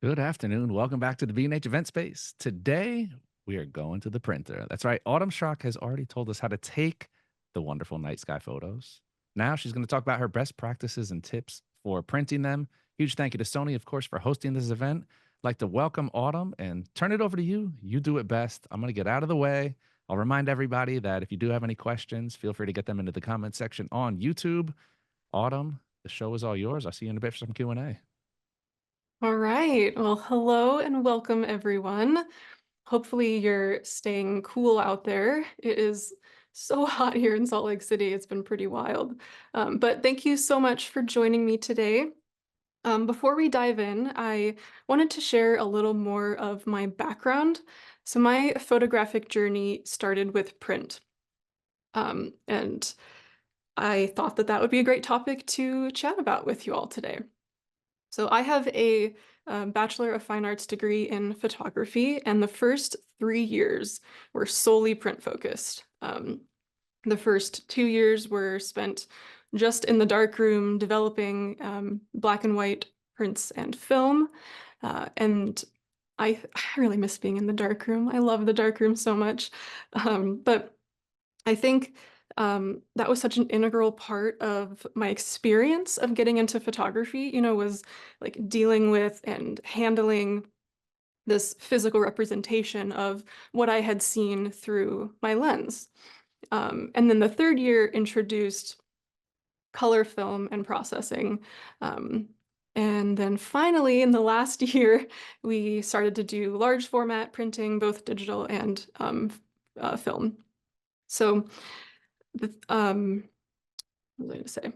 Good afternoon. Welcome back to the B&H event space. Today, we are going to the printer. That's right. Autumn Schrock has already told us how to take the wonderful night sky photos. Now she's going to talk about her best practices and tips for printing them. Huge thank you to Sony, of course, for hosting this event. I'd like to welcome Autumn and turn it over to you. You do it best. I'm going to get out of the way. I'll remind everybody that if you do have any questions, feel free to get them into the comment section on YouTube. Autumn, the show is all yours. I'll see you in a bit for some Q&A. All right. Well, hello and welcome everyone. Hopefully you're staying cool out there. It is so hot here in Salt Lake City. It's been pretty wild. But thank you so much for joining me today. Before we dive in, I wanted to share a little more of my background. So my photographic journey started with print. And I thought that that would be a great topic to chat about with you all today. So I have a Bachelor of Fine Arts degree in photography, and the first 3 years were solely print focused. The first 2 years were spent just in the darkroom developing black and white prints and film. And I really miss being in the darkroom. I love the darkroom so much. But I think that was such an integral part of my experience of getting into photography, was like dealing with and handling this physical representation of what I had seen through my lens. And then the third year introduced color film and processing. And then finally, in the last year, we started to do large format printing, both digital and film. So what was I going to say?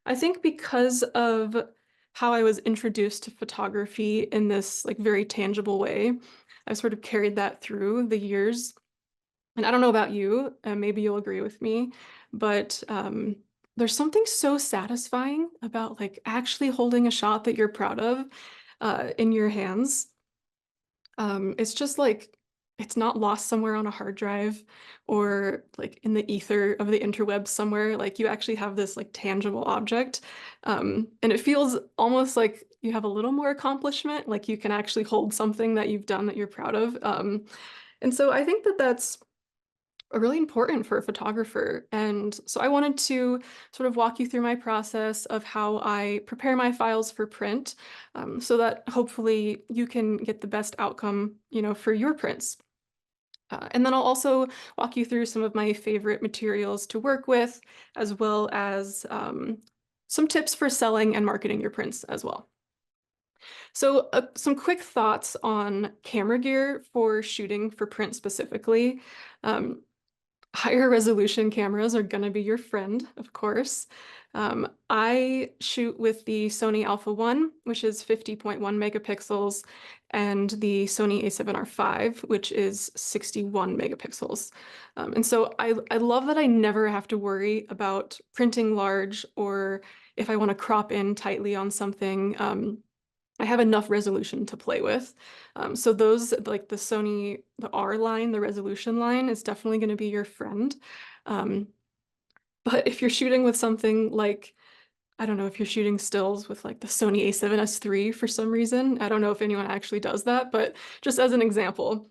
I think because of how I was introduced to photography in this like very tangible way, I've sort of carried that through the years. And I don't know about you, maybe you'll agree with me, but there's something so satisfying about like actually holding a shot that you're proud of in your hands. It's just like it's not lost somewhere on a hard drive or like in the ether of the interwebs somewhere. Like you actually have this like tangible object. And it feels almost like you have a little more accomplishment, like you can actually hold something that you've done that you're proud of. And so I think that that's really important for a photographer. And so I wanted to sort of walk you through my process of how I prepare my files for print, so that hopefully you can get the best outcome, for your prints. And then I'll also walk you through some of my favorite materials to work with, as well as some tips for selling and marketing your prints as well. So some quick thoughts on camera gear for shooting for print specifically. Higher resolution cameras are going to be your friend, of course. I shoot with the Sony Alpha 1, which is 50.1 megapixels, and the Sony A7R5, which is 61 megapixels. And so I love that I never have to worry about printing large or if I want to crop in tightly on something. I have enough resolution to play with. So those, like the Sony, the R line, the resolution line is definitely going to be your friend. But if you're shooting with something like, I don't know, if you're shooting stills with like the Sony A7S III for some reason, I don't know if anyone actually does that, but just as an example,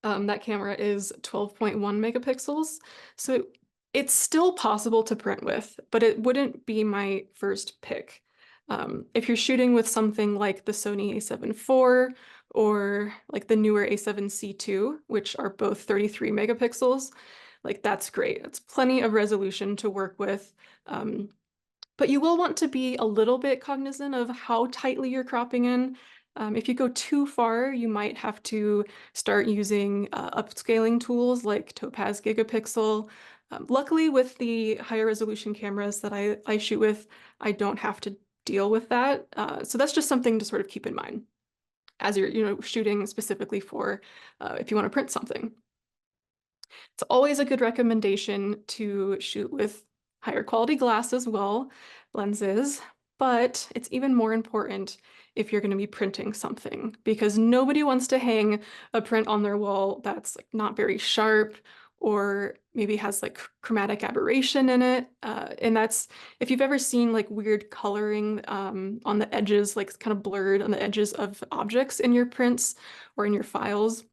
that camera is 12.1 megapixels. So it's still possible to print with, but it wouldn't be my first pick. If you're shooting with something like the Sony A7 IV or like the newer A7C II, which are both 33 megapixels, like that's great. It's plenty of resolution to work with. But you will want to be a little bit cognizant of how tightly you're cropping in. If you go too far, you might have to start using upscaling tools like Topaz Gigapixel. Luckily, with the higher resolution cameras that I shoot with, I don't have to deal with that. So that's just something to sort of keep in mind as you're, shooting specifically for if you want to print something. It's always a good recommendation to shoot with higher quality glass as well, lenses, but it's even more important if you're going to be printing something because nobody wants to hang a print on their wall that's like not very sharp or maybe has like chromatic aberration in it. And that's, if you've ever seen like weird coloring on the edges, like it's kind of blurred on the edges of objects in your prints or in your files,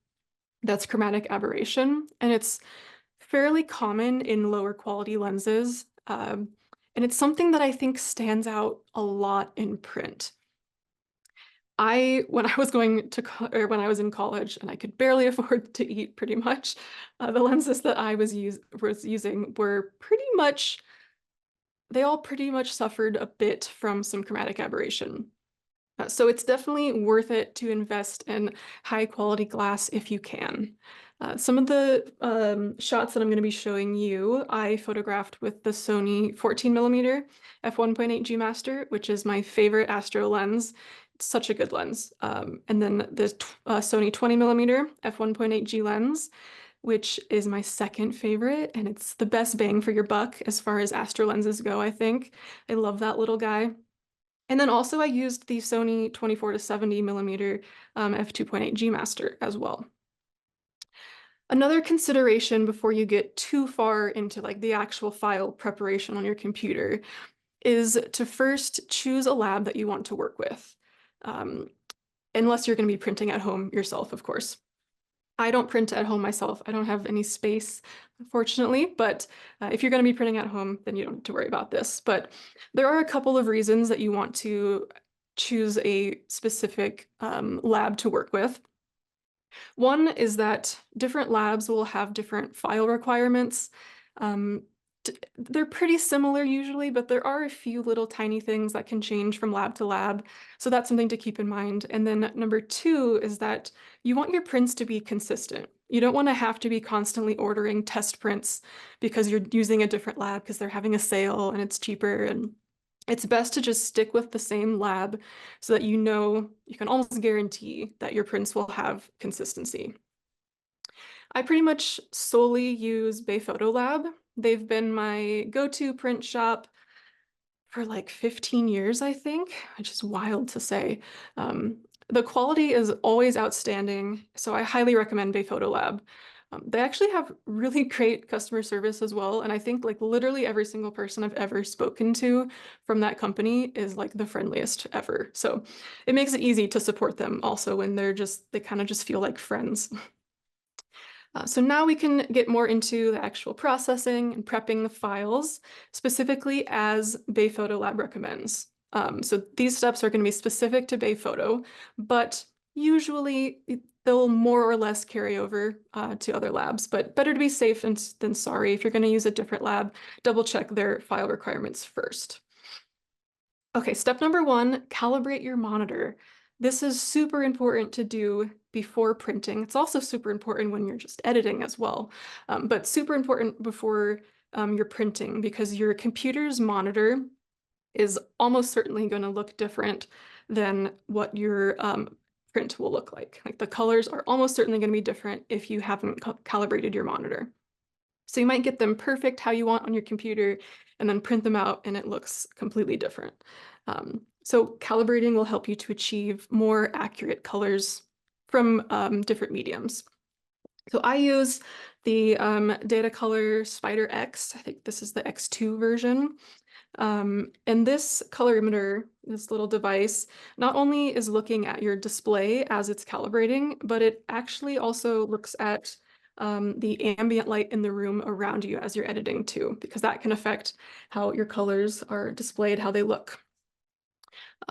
that's chromatic aberration. And it's fairly common in lower quality lenses. And it's something that I think stands out a lot in print. When I was when I was in college and I could barely afford to eat pretty much, the lenses that I was using were they all pretty much suffered a bit from some chromatic aberration. So it's definitely worth it to invest in high quality glass if you can. Some of the shots that I'm going to be showing you, I photographed with the Sony 14mm f1.8 G Master, which is my favorite astro lens. It's such a good lens. And then the Sony 20mm f1.8 G lens, which is my second favorite, and it's the best bang for your buck as far as astro lenses go, I think. I love that little guy. And then also I used the Sony 24 to 70mm f2.8 G Master as well. Another consideration before you get too far into like the actual file preparation on your computer is to first choose a lab that you want to work with. Unless you're going to be printing at home yourself, of course. I don't print at home myself. I don't have any space, unfortunately, but if you're going to be printing at home, then you don't have to worry about this. But there are a couple of reasons that you want to choose a specific lab to work with. One is that different labs will have different file requirements. Um, they're pretty similar usually, but there are a few little tiny things that can change from lab to lab. So that's something to keep in mind. And then number two is that you want your prints to be consistent. You don't want to have to be constantly ordering test prints because you're using a different lab because they're having a sale and it's cheaper. And it's best to just stick with the same lab so that you can almost guarantee that your prints will have consistency. I pretty much solely use Bay Photo Lab. They've been my go-to print shop for like 15 years, I think, which is wild to say. The quality is always outstanding, so I highly recommend Bay Photo Lab. They actually have really great customer service as well, and I think like literally every single person I've ever spoken to from that company is like the friendliest ever. So it makes it easy to support them also when they kind of just feel like friends. So now we can get more into the actual processing and prepping the files, specifically as Bay Photo Lab recommends. So these steps are going to be specific to Bay Photo, but usually they'll more or less carry over to other labs, but better to be safe than sorry. If you're going to use a different lab, double check their file requirements first. Okay, step number one, calibrate your monitor. This is super important to do before printing. It's also super important when you're just editing as well, but super important before you're printing because your computer's monitor is almost certainly going to look different than what your print will look like. Like the colors are almost certainly going to be different if you haven't calibrated your monitor. So you might get them perfect how you want on your computer and then print them out and it looks completely different. So calibrating will help you to achieve more accurate colors from different mediums. So I use the Datacolor Spider X. I think this is the X2 version. And this colorimeter, this little device, not only is looking at your display as it's calibrating, but it actually also looks at the ambient light in the room around you as you're editing too, because that can affect how your colors are displayed, how they look.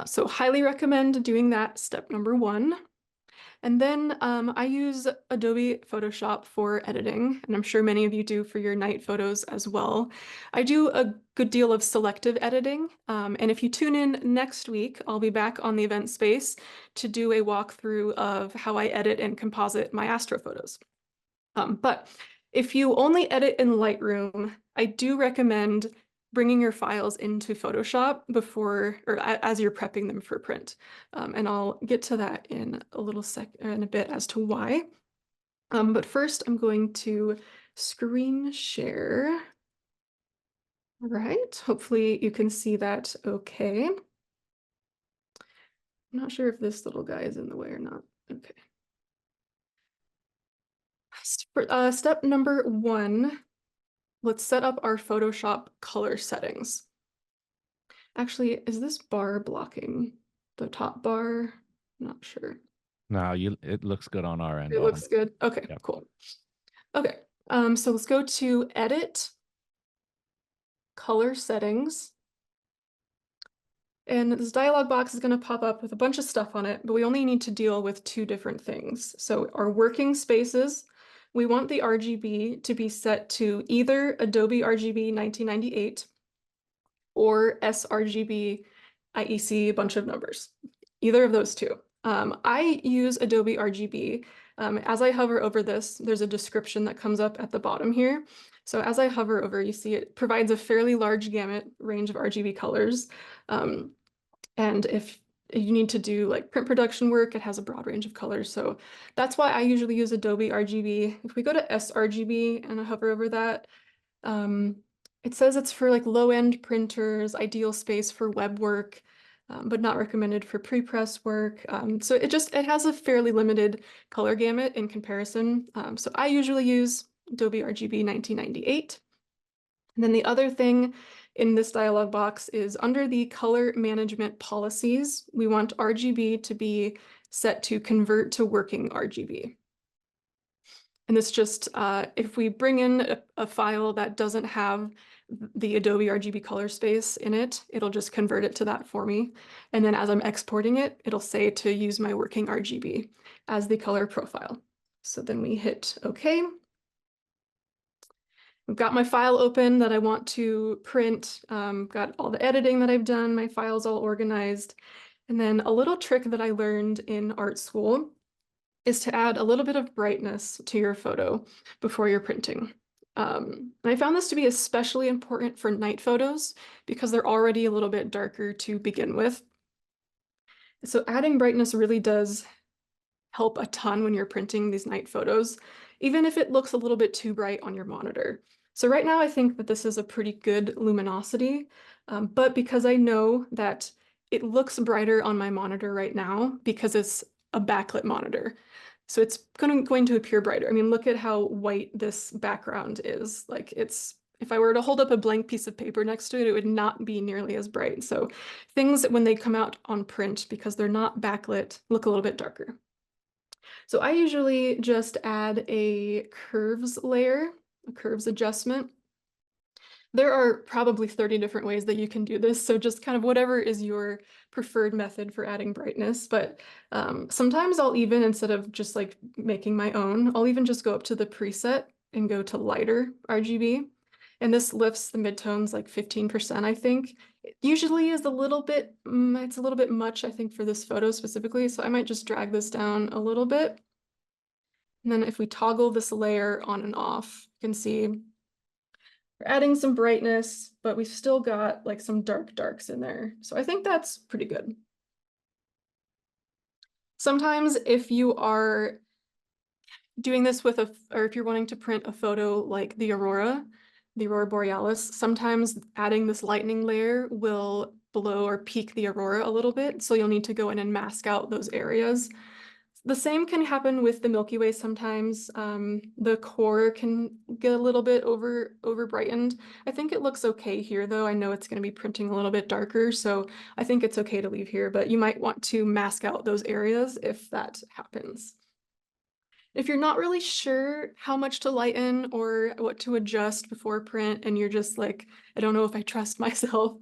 So highly recommend doing that, step number one. And then I use Adobe Photoshop for editing, and I'm sure many of you do for your night photos as well. I do a good deal of selective editing, and if you tune in next week, I'll be back on the event space to do a walkthrough of how I edit and composite my astro photos. But if you only edit in Lightroom, I do recommend bringing your files into Photoshop before or as you're prepping them for print. And I'll get to that in a bit as to why. But first I'm going to screen share. All right, hopefully you can see that okay. I'm not sure if this little guy is in the way or not. Okay. Step number 1, let's set up our Photoshop color settings. Actually, is this bar blocking the top bar? Not sure. No, it looks good on our end, It Autumn. looks good. Okay, Yep. cool. Okay, so let's go to Edit, Color Settings. And this dialog box is going to pop up with a bunch of stuff on it, but we only need to deal with 2 different things. So our working spaces, we want the RGB to be set to either Adobe RGB 1998 or sRGB IEC, a bunch of numbers. Either of those two. I use Adobe RGB. As I hover over this, there's a description that comes up at the bottom here. So as I hover over, you see it provides a fairly large gamut range of RGB colors. And if you need to do like print production work, it has a broad range of colors. So that's why I usually use Adobe RGB. If we go to sRGB and I hover over that, it says it's for like low-end printers, ideal space for web work, but not recommended for pre-press work. So it has a fairly limited color gamut in comparison. So I usually use Adobe RGB 1998. And then the other thing in this dialog box is under the color management policies, we want RGB to be set to convert to working RGB. And this just, if we bring in a file that doesn't have the Adobe RGB color space in it, it'll just convert it to that for me. And then as I'm exporting it, it'll say to use my working RGB as the color profile. So then we hit OK. I've got my file open that I want to print, got all the editing that I've done, my file's all organized. And then a little trick that I learned in art school is to add a little bit of brightness to your photo before you're printing. And I found this to be especially important for night photos because they're already a little bit darker to begin with. So adding brightness really does help a ton when you're printing these night photos, even if it looks a little bit too bright on your monitor. So right now I think that this is a pretty good luminosity, but because I know that it looks brighter on my monitor right now because it's a backlit monitor. So it's going to appear brighter. I mean, look at how white this background is. Like if I were to hold up a blank piece of paper next to it, it would not be nearly as bright. So things when they come out on print, because they're not backlit, look a little bit darker. So I usually just add a curves layer, a curves adjustment. There are probably 30 different ways that you can do this, so just kind of whatever is your preferred method for adding brightness. But sometimes I'll even, instead of just like making my own, I'll even just go up to the preset and go to lighter RGB. And this lifts the midtones like 15%, I think. It usually is a little bit, it's a little bit much, I think, for this photo specifically, so I might just drag this down a little bit. And then if we toggle this layer on and off, you can see we're adding some brightness, but we've still got like some darks in there. So I think that's pretty good. Sometimes if you are doing this with or if you're wanting to print a photo like the Aurora Borealis, sometimes adding this lightning layer will blow or peak the Aurora a little bit. So you'll need to go in and mask out those areas. The same can happen with the Milky Way sometimes. The core can get a little bit over brightened. I think it looks okay here though. I know it's going to be printing a little bit darker, so I think it's okay to leave here, but you might want to mask out those areas if that happens. If you're not really sure how much to lighten or what to adjust before print, and you're just like, I don't know if I trust myself,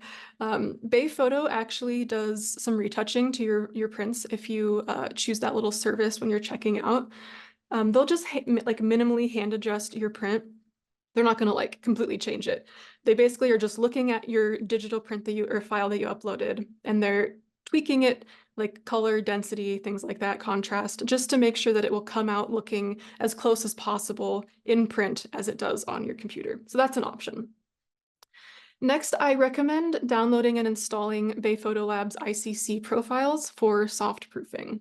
Bay Photo actually does some retouching to your prints if you choose that little service when you're checking out. They'll just like minimally hand adjust your print. They're not going to like completely change it. They basically are just looking at your digital print or file that you uploaded, and they're tweaking it like color, density, things like that, contrast, just to make sure that it will come out looking as close as possible in print as it does on your computer. So that's an option. Next, I recommend downloading and installing Bay Photo Labs ICC profiles for soft proofing.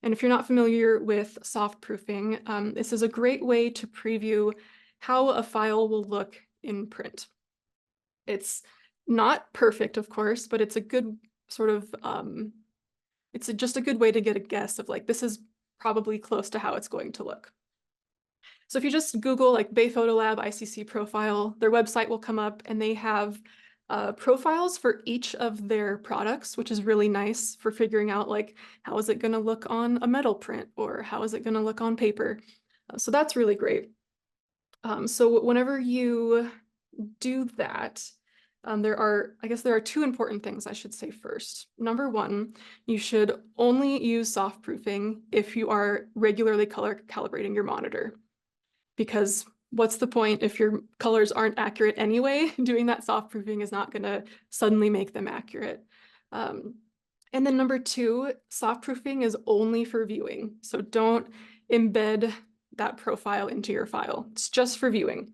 And if you're not familiar with soft proofing, this is a great way to preview how a file will look in print. It's not perfect, of course, but it's a good sort of it's just a good way to get a guess of like, this is probably close to how it's going to look. So if you just Google like Bay Photo Lab ICC profile, their website will come up and they have profiles for each of their products, which is really nice for figuring out like how is it going to look on a metal print or how is it going to look on paper. So that's really great. So whenever you do that, I guess there are two important things I should say first. Number one, you should only use soft proofing if you are regularly color calibrating your monitor, because what's the point if your colors aren't accurate anyway? Doing that soft proofing is not going to suddenly make them accurate. And then number two, soft proofing is only for viewing. So don't embed that profile into your file. It's just for viewing.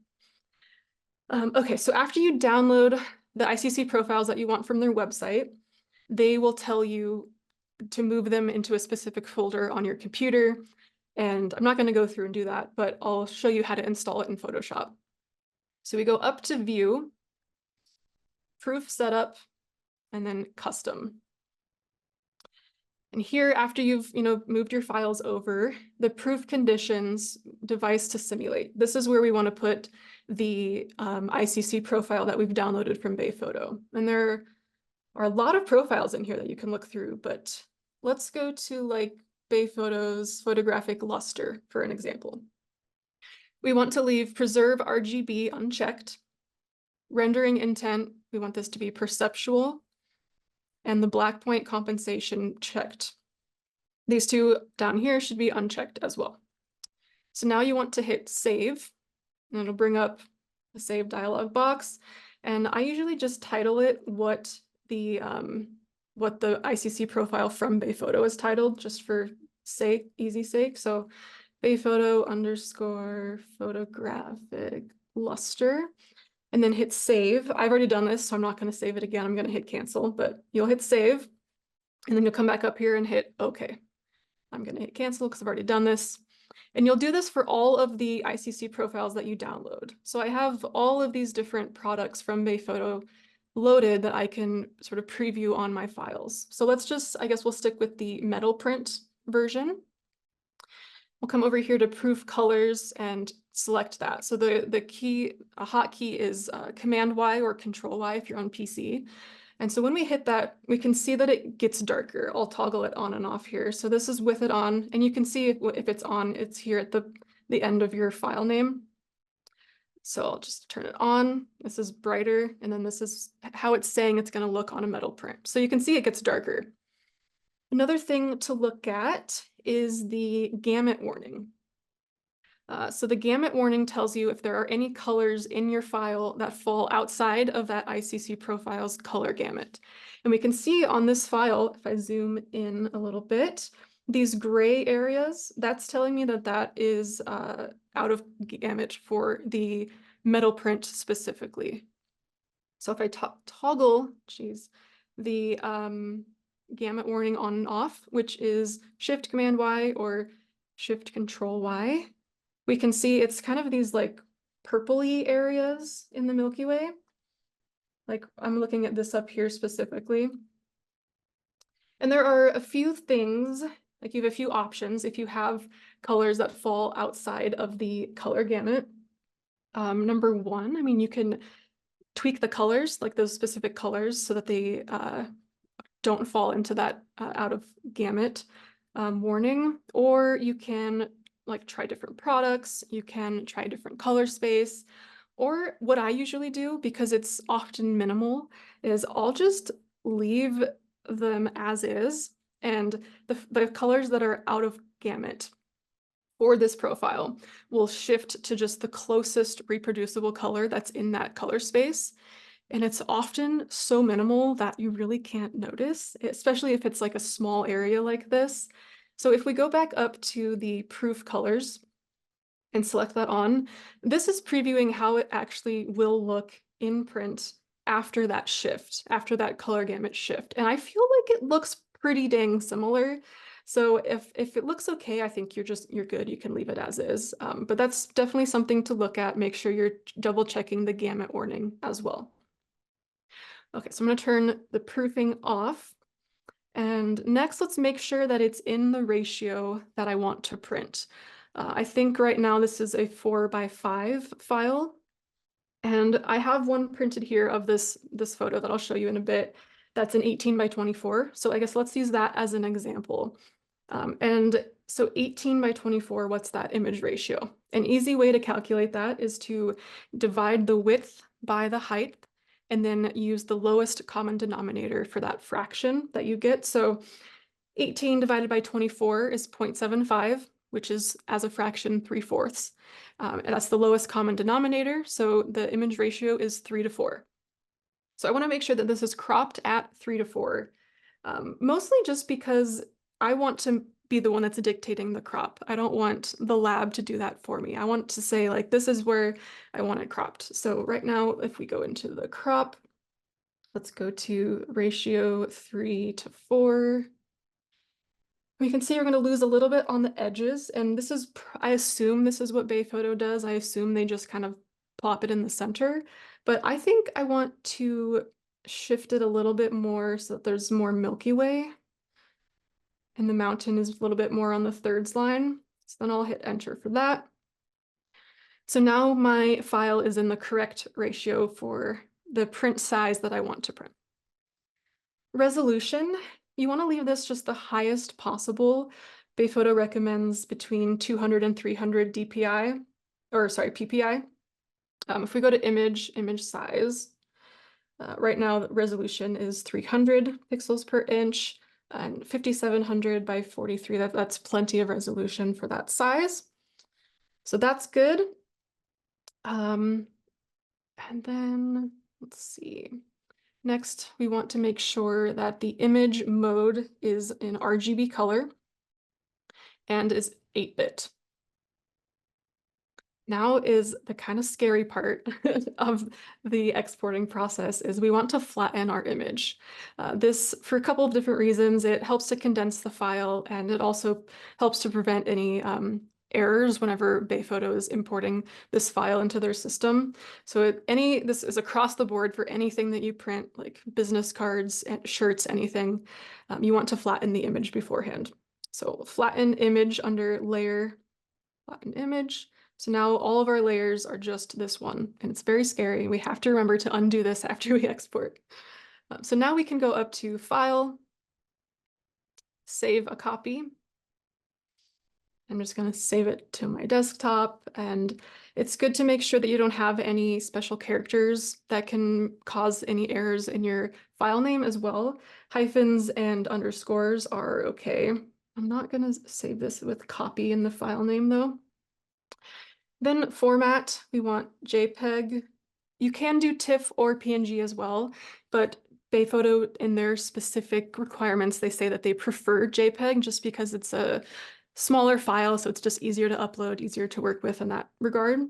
Okay, so after you download the ICC profiles that you want from their website, they will tell you to move them into a specific folder on your computer. And I'm not going to go through and do that, but I'll show you how to install it in Photoshop. So we go up to View, Proof Setup, and then Custom. And here, after you've moved your files over, the proof conditions, device to simulate. This is where we want to put the ICC profile that we've downloaded from Bayphoto. And there are a lot of profiles in here that you can look through, but let's go to like Bayphoto's photographic luster for an example. We want to leave preserve RGB unchecked. Rendering intent, we want this to be perceptual, and the black point compensation checked. These two down here should be unchecked as well. So now you want to hit save, and it'll bring up the save dialog box. And I usually just title it what the ICC profile from Bayphoto is titled, just for easy sake. So Bayphoto _ photographic luster, and then hit save. I've already done this, so I'm not going to save it again. I'm going to hit cancel, but you'll hit save, and then you'll come back up here and hit OK. I'm going to hit cancel because I've already done this. And you'll do this for all of the ICC profiles that you download. So I have all of these different products from Bayphoto loaded that I can sort of preview on my files. So let's just, I guess we'll stick with the metal print version. We'll come over here to proof colors and select that. So the key, a hotkey is Command Y or Control Y if you're on PC. And so when we hit that, we can see that it gets darker. I'll toggle it on and off here. So this is with it on, and you can see if it's on, it's here at the end of your file name. So I'll just turn it on. This is brighter, and then this is how it's saying it's going to look on a metal print. So you can see it gets darker. Another thing to look at is the gamut warning. So the gamut warning tells you if there are any colors in your file that fall outside of that ICC profile's color gamut. And we can see on this file, if I zoom in a little bit, these gray areas, that's telling me that that is out of gamut for the metal print specifically. So if I toggle, the gamut warning on and off, which is Shift Command Y or Shift Control Y, we can see it's kind of these like purpley areas in the Milky Way. Like I'm looking at this up here specifically. And there are a few things, like you have a few options if you have colors that fall outside of the color gamut. Number one, I mean, you can tweak the colors, like those specific colors, so that they don't fall into that out of gamut warning, or you can like try different products, you can try different color space, or what I usually do, because it's often minimal, is I'll just leave them as is, and the colors that are out of gamut for this profile will shift to just the closest reproducible color that's in that color space. And it's often so minimal that you really can't notice, especially if it's like a small area like this. So if we go back up to the proof colors and select that on, this is previewing how it actually will look in print after that shift, after that color gamut shift. And I feel like it looks pretty dang similar. So if it looks okay, I think you're good. You can leave it as is. But that's definitely something to look at. Make sure you're double checking the gamut warning as well. Okay, so I'm going to turn the proofing off. And next, let's make sure that it's in the ratio that I want to print. I think right now this is a 4x5 file. And I have one printed here of this photo that I'll show you in a bit. That's an 18x24. So I guess let's use that as an example. And so 18x24, what's that image ratio? An easy way to calculate that is to divide the width by the height and then use the lowest common denominator for that fraction that you get. So 18 divided by 24 is 0.75, which is, as a fraction, 3/4. And that's the lowest common denominator, so the image ratio is 3:4. So I want to make sure that this is cropped at 3:4, mostly just because I want to be the one that's dictating the crop. I don't want the lab to do that for me. I want to say, like, this is where I want it cropped. So right now, if we go into the crop, let's go to ratio 3:4. We can see we're going to lose a little bit on the edges, and this is, I assume this is what Bayphoto does. I assume they just kind of plop it in the center, but I think I want to shift it a little bit more so that there's more Milky Way, and the mountain is a little bit more on the thirds line. So then I'll hit enter for that. So now my file is in the correct ratio for the print size that I want to print. Resolution, you want to leave this just the highest possible. Bayphoto recommends between 200 and 300 DPI, or sorry, PPI. If we go to image size, right now the resolution is 300 pixels per inch and 5700 by 43. That's plenty of resolution for that size. So that's good. And then let's see. Next, we want to make sure that the image mode is in RGB color and is 8-bit. Now is the kind of scary part of the exporting process is we want to flatten our image. This, for a couple of different reasons, it helps to condense the file, and it also helps to prevent any errors whenever Bayphoto is importing this file into their system. So this is across the board for anything that you print, like business cards, shirts, anything. You want to flatten the image beforehand. So flatten image under layer, flatten image. So now all of our layers are just this one, and it's very scary. We have to remember to undo this after we export. So now we can go up to File, Save a Copy. I'm just going to save it to my desktop, and it's good to make sure that you don't have any special characters that can cause any errors in your file name as well. Hyphens and underscores are okay. I'm not going to save this with copy in the file name though. Then format, we want JPEG. You can do TIFF or PNG as well, but Bayphoto, in their specific requirements, they say that they prefer JPEG just because it's a smaller file, so it's just easier to upload, easier to work with in that regard.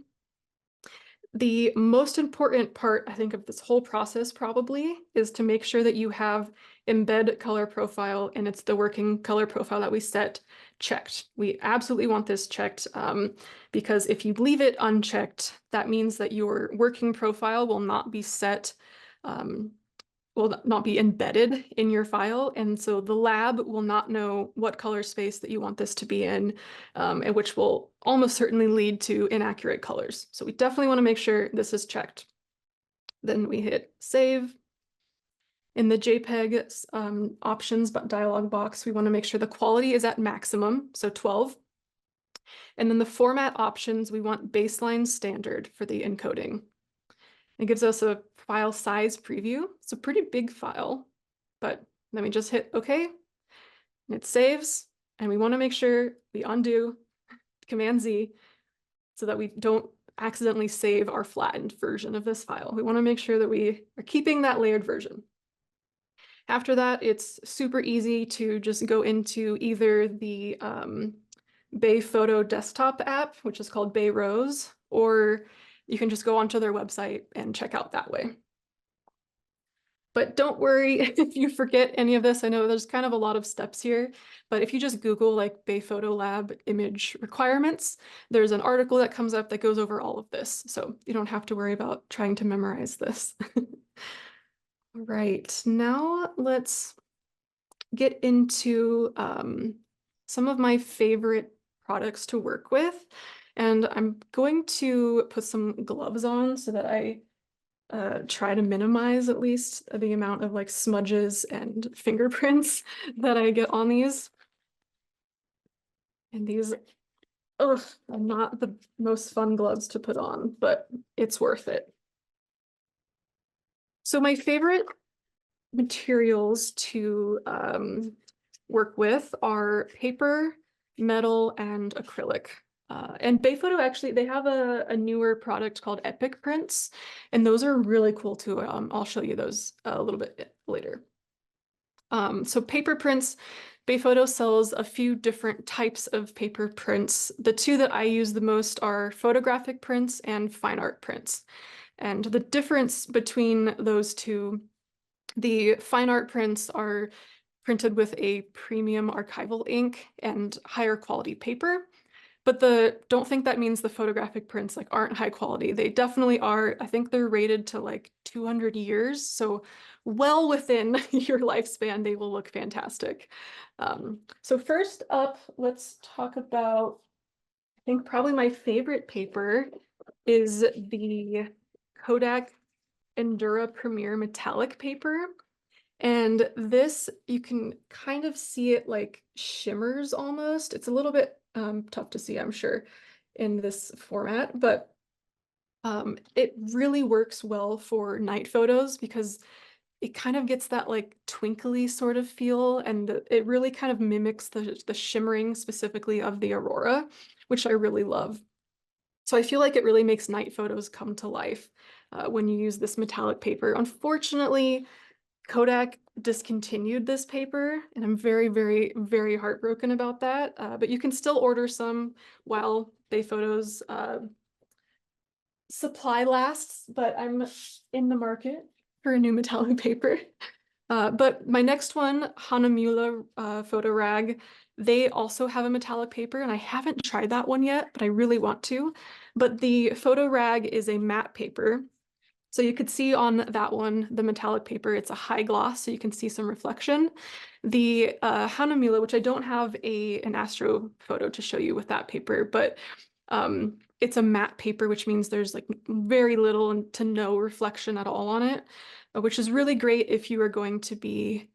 The most important part, I think, of this whole process probably is to make sure that you have embed color profile, and it's the working color profile that we set checked. We absolutely want this checked because if you leave it unchecked, that means that your working profile will not be set, will not be embedded in your file. And so the lab will not know what color space that you want this to be in, and which will almost certainly lead to inaccurate colors. So we definitely want to make sure this is checked. Then we hit save. In the JPEG options dialog box, we want to make sure the quality is at maximum, so 12. And then the format options, we want baseline standard for the encoding. It gives us a file size preview. It's a pretty big file, but then we just hit OK, and it saves. And we want to make sure we undo Command Z so that we don't accidentally save our flattened version of this file. We want to make sure that we are keeping that layered version. After that, it's super easy to just go into either the Bayphoto desktop app, which is called Bayrose, or you can just go onto their website and check out that way. But don't worry if you forget any of this. I know there's kind of a lot of steps here, but if you just Google like Bayphoto Lab image requirements, there's an article that comes up that goes over all of this. So you don't have to worry about trying to memorize this. All right, now let's get into some of my favorite products to work with. And I'm going to put some gloves on so that I try to minimize at least the amount of like smudges and fingerprints that I get on these. And these, ugh, are not the most fun gloves to put on, but it's worth it. So my favorite materials to work with are paper, metal, and acrylic. And Bayphoto actually, they have a newer product called Epic Prints, and those are really cool too. I'll show you those a little bit later. So paper prints, Bayphoto sells a few different types of paper prints. The two that I use the most are photographic prints and fine art prints. And the difference between those two, the fine art prints are printed with a premium archival ink and higher quality paper. But don't think that means the photographic prints like aren't high quality. They definitely are. I think they're rated to like 200 years. So well within your lifespan, they will look fantastic. So first up, let's talk about, I think probably my favorite paper is the Kodak Endura Premier metallic paper. And this, you can kind of see it like shimmers almost. It's a little bit tough to see, I'm sure, in this format, but it really works well for night photos because it kind of gets that like twinkly sort of feel, and it really kind of mimics the shimmering specifically of the aurora, which I really love. So I feel like it really makes night photos come to life when you use this metallic paper. Unfortunately, Kodak discontinued this paper, and I'm very, very, very heartbroken about that. But you can still order some while Bayphoto's supply lasts, but I'm in the market for a new metallic paper. But my next one, Hahnemühle Photo Rag, they also have a metallic paper, and I haven't tried that one yet, but I really want to. But the Photo Rag is a matte paper. So you could see on that one, the metallic paper, it's a high gloss, so you can see some reflection. The Hahnemühle, which I don't have an astro photo to show you with that paper, but it's a matte paper, which means there's like very little to no reflection at all on it, which is really great if you are going to be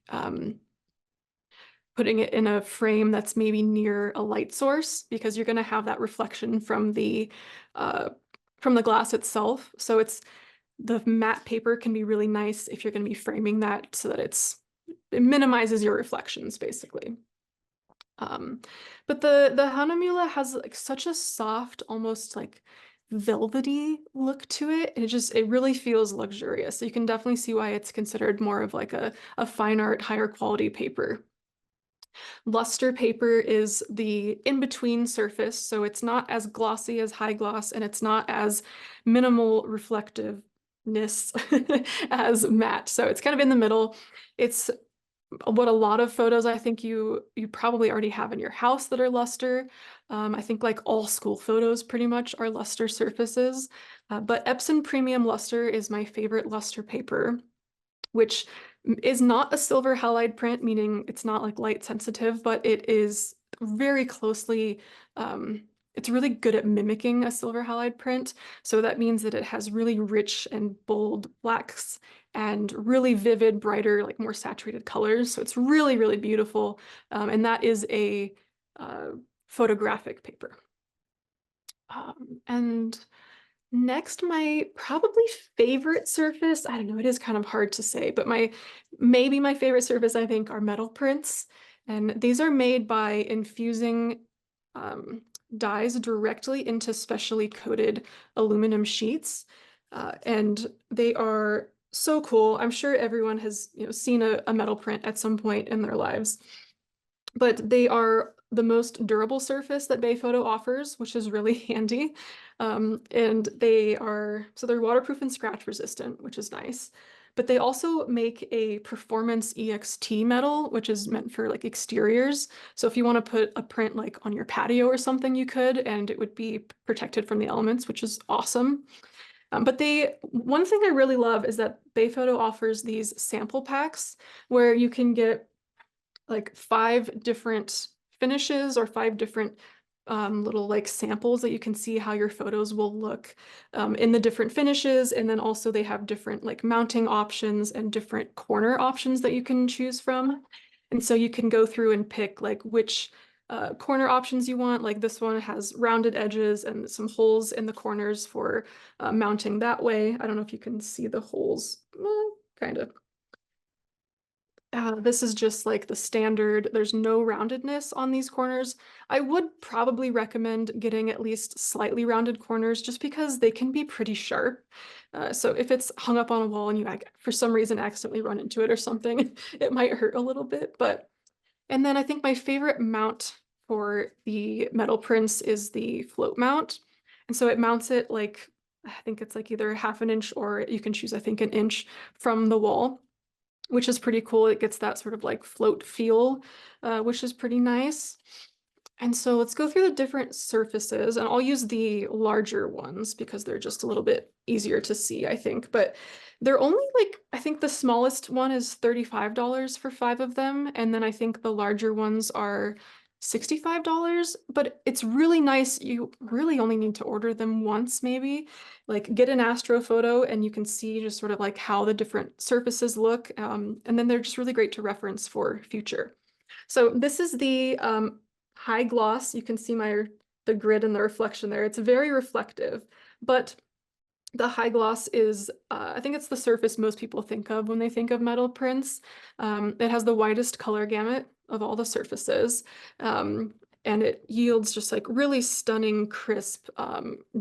putting it in a frame that's maybe near a light source, because you're going to have that reflection from the glass itself. So the matte paper can be really nice if you're going to be framing that so that it minimizes your reflections, basically. But the Hahnemühle has like such a soft, almost like velvety look to it. It really feels luxurious. So you can definitely see why it's considered more of like a fine art, higher quality paper. Luster paper is the in-between surface, so it's not as glossy as high gloss, and it's not as minimal reflectiveness as matte. So it's kind of in the middle. It's what a lot of photos I think you probably already have in your house that are luster. I think like all school photos pretty much are luster surfaces. But Epson Premium Luster is my favorite luster paper, which is not a silver halide print, meaning it's not like light sensitive, but it is very closely, it's really good at mimicking a silver halide print. So that means that it has really rich and bold blacks and really vivid, brighter, like more saturated colors. So it's really, really beautiful. And that is a photographic paper. And next, my probably favorite surface, I don't know, it is kind of hard to say, but maybe my favorite surface, I think, are metal prints. And these are made by infusing dyes directly into specially coated aluminum sheets. And they are so cool. I'm sure everyone has, seen a metal print at some point in their lives. But they are the most durable surface that Bayphoto offers, which is really handy. And they're waterproof and scratch resistant, which is nice. But they also make a performance EXT metal, which is meant for like exteriors. So if you want to put a print like on your patio or something, you could, and it would be protected from the elements, which is awesome. But one thing I really love is that Bayphoto offers these sample packs where you can get like 5 different finishes or 5 different little like samples that you can see how your photos will look in the different finishes. And then also they have different like mounting options and different corner options that you can choose from. And so you can go through and pick like which corner options you want. Like this one has rounded edges and some holes in the corners for mounting that way. I don't know if you can see the holes, kind of. This is just like the standard. There's no roundedness on these corners. I would probably recommend getting at least slightly rounded corners just because they can be pretty sharp. So if it's hung up on a wall and you for some reason accidentally run into it or something, it might hurt a little bit. And then I think my favorite mount for the metal prints is the float mount. And so it mounts it like, I think it's like either half an inch or you can choose, I think, an inch from the wall, which is pretty cool. It gets that sort of like float feel, which is pretty nice. And so let's go through the different surfaces, and I'll use the larger ones because they're just a little bit easier to see, I think. But they're only like, I think the smallest one is $35 for 5 of them. And then I think the larger ones are $65, but it's really nice. You really only need to order them once, maybe. Like get an astro photo and you can see just sort of like how the different surfaces look. And then they're just really great to reference for future. So this is the high gloss. You can see the grid and the reflection there. It's very reflective, but the high gloss is, I think it's the surface most people think of when they think of metal prints. It has the widest color gamut of all the surfaces. And it yields just like really stunning, crisp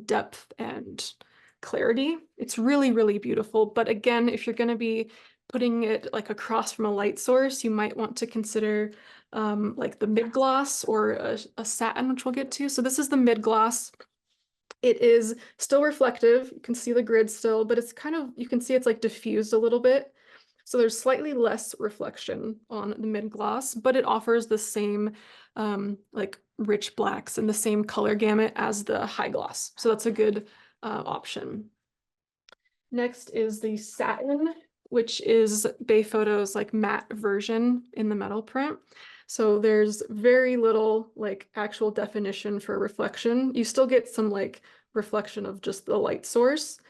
depth and clarity. It's really, really beautiful. But again, if you're going to be putting it like across from a light source, you might want to consider like the mid gloss or a satin, which we'll get to. So this is the mid gloss. It is still reflective. You can see the grid still, but it's kind of, you can see it's like diffused a little bit. So there's slightly less reflection on the mid gloss, but it offers the same like rich blacks and the same color gamut as the high gloss. So that's a good option. Next is the satin, which is Bayphoto's like matte version in the metal print. So there's very little like actual definition for reflection. You still get some like reflection of just the light source.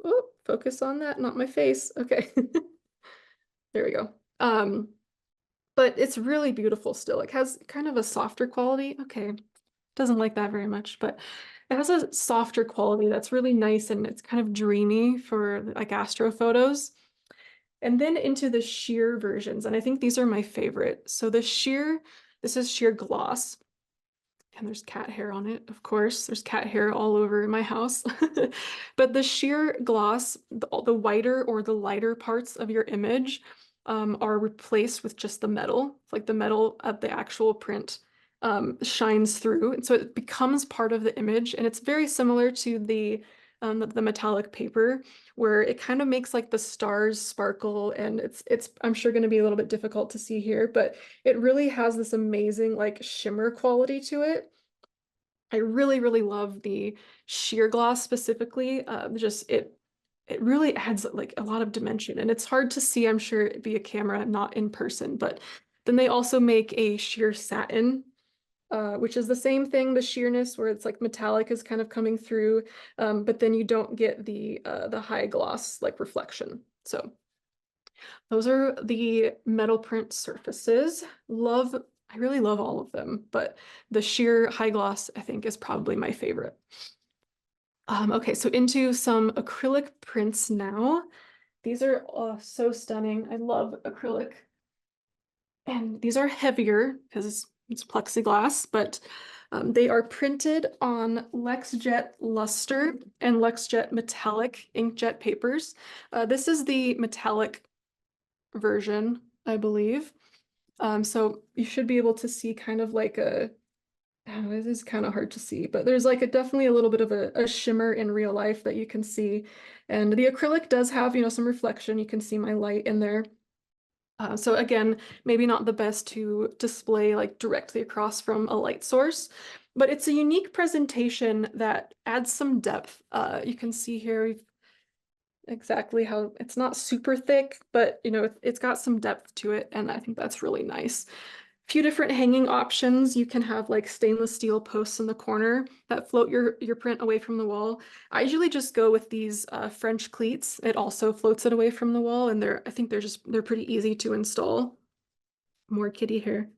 Oh, focus on that, not my face. Okay. There we go. But it's really beautiful still. It has kind of a softer quality. Okay. Doesn't like that very much, but it has a softer quality that's really nice and it's kind of dreamy for like astro photos. And then into the sheer versions, and I think these are my favorite. So this is sheer gloss. And there's cat hair on it, of course. There's cat hair all over my house. But the sheer gloss, the whiter or the lighter parts of your image are replaced with just the metal. Like the metal of the actual print shines through. And so it becomes part of the image. And it's very similar to the metallic paper, where it kind of makes like the stars sparkle. And it's I'm sure going to be a little bit difficult to see here, but it really has this amazing like shimmer quality to it. I really, really love the sheer gloss specifically. Just it really adds like a lot of dimension, and it's hard to see, I'm sure, via camera, not in person. But then they also make a sheer satin, which is the same thing, the sheerness where it's like metallic is kind of coming through, but then you don't get the high gloss like reflection. So those are the metal print surfaces. I really love all of them, but the sheer high gloss, I think, is probably my favorite. Okay, so into some acrylic prints now. These are so stunning. I love acrylic. And these are heavier because it's plexiglass, but they are printed on LexJet Luster and LexJet Metallic inkjet papers. This is the metallic version, I believe. So you should be able to see kind of like this is kind of hard to see, but there's like definitely a little bit of a shimmer in real life that you can see. And the acrylic does have, some reflection. You can see my light in there. So again, maybe not the best to display like directly across from a light source, but it's a unique presentation that adds some depth. You can see here exactly how it's not super thick, but it's got some depth to it, and I think that's really nice. few different hanging options. You can have like stainless steel posts in the corner that float your print away from the wall. I usually just go with these French cleats. It also floats it away from the wall, and I think they're pretty easy to install. More kitty hair.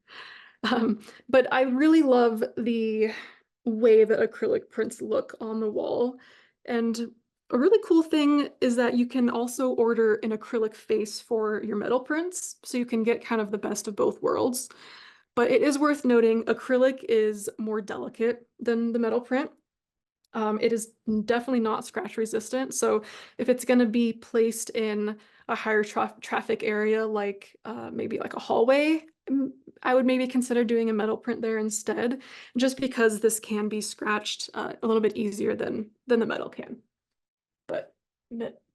But I really love the way that acrylic prints look on the wall. And a really cool thing is that you can also order an acrylic face for your metal prints, so you can get kind of the best of both worlds. But it is worth noting, acrylic is more delicate than the metal print. It is definitely not scratch resistant. So if it's going to be placed in a higher traffic area, like maybe like a hallway, I would maybe consider doing a metal print there instead, just because this can be scratched a little bit easier than the metal can. But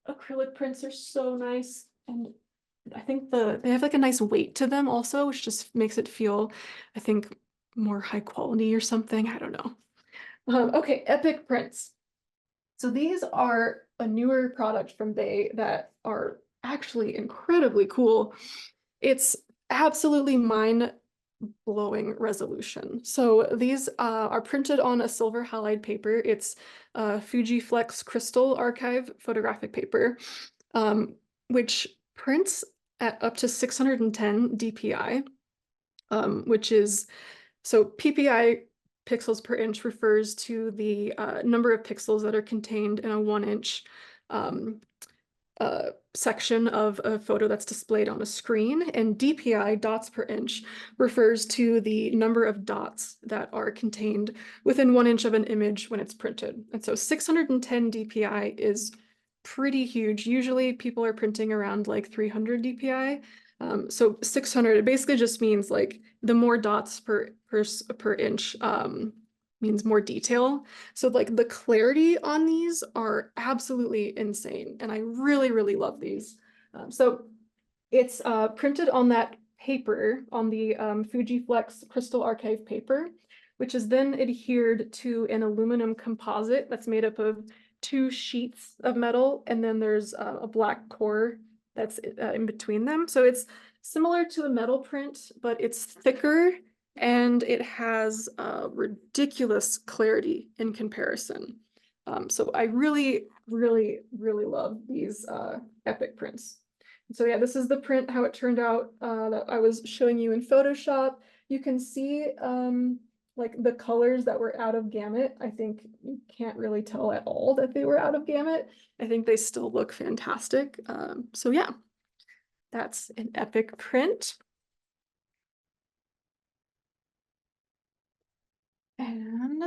acrylic prints are so nice, and I think they have like a nice weight to them also, which just makes it feel, I think, more high quality or something. I don't know. Okay, Epic prints. So these are a newer product from Bay that are actually incredibly cool. It's absolutely mind-blowing resolution. So these are printed on a silver halide paper. It's Fujiflex Crystal Archive photographic paper, which prints at up to 610 DPI, which is, so PPI, pixels per inch, refers to the number of pixels that are contained in a 1-inch section of a photo that's displayed on a screen, and DPI, dots per inch, refers to the number of dots that are contained within 1 inch of an image when it's printed. And so 610 DPI is pretty huge. Usually people are printing around like 300 DPI. So 600, it basically just means like the more dots per inch means more detail. So like the clarity on these are absolutely insane. And I really, really love these. So it's printed on that paper, on the Fujiflex Crystal Archive paper, which is then adhered to an aluminum composite that's made up of 2 sheets of metal, and then there's a black core that's in between them. So it's similar to a metal print, but it's thicker and it has ridiculous clarity in comparison. So I really, really, really love these Epic prints. So yeah, this is the print, how it turned out that I was showing you in Photoshop. You can see like the colors that were out of gamut. I think you can't really tell at all that they were out of gamut. I think they still look fantastic. So yeah, that's an Epic print. And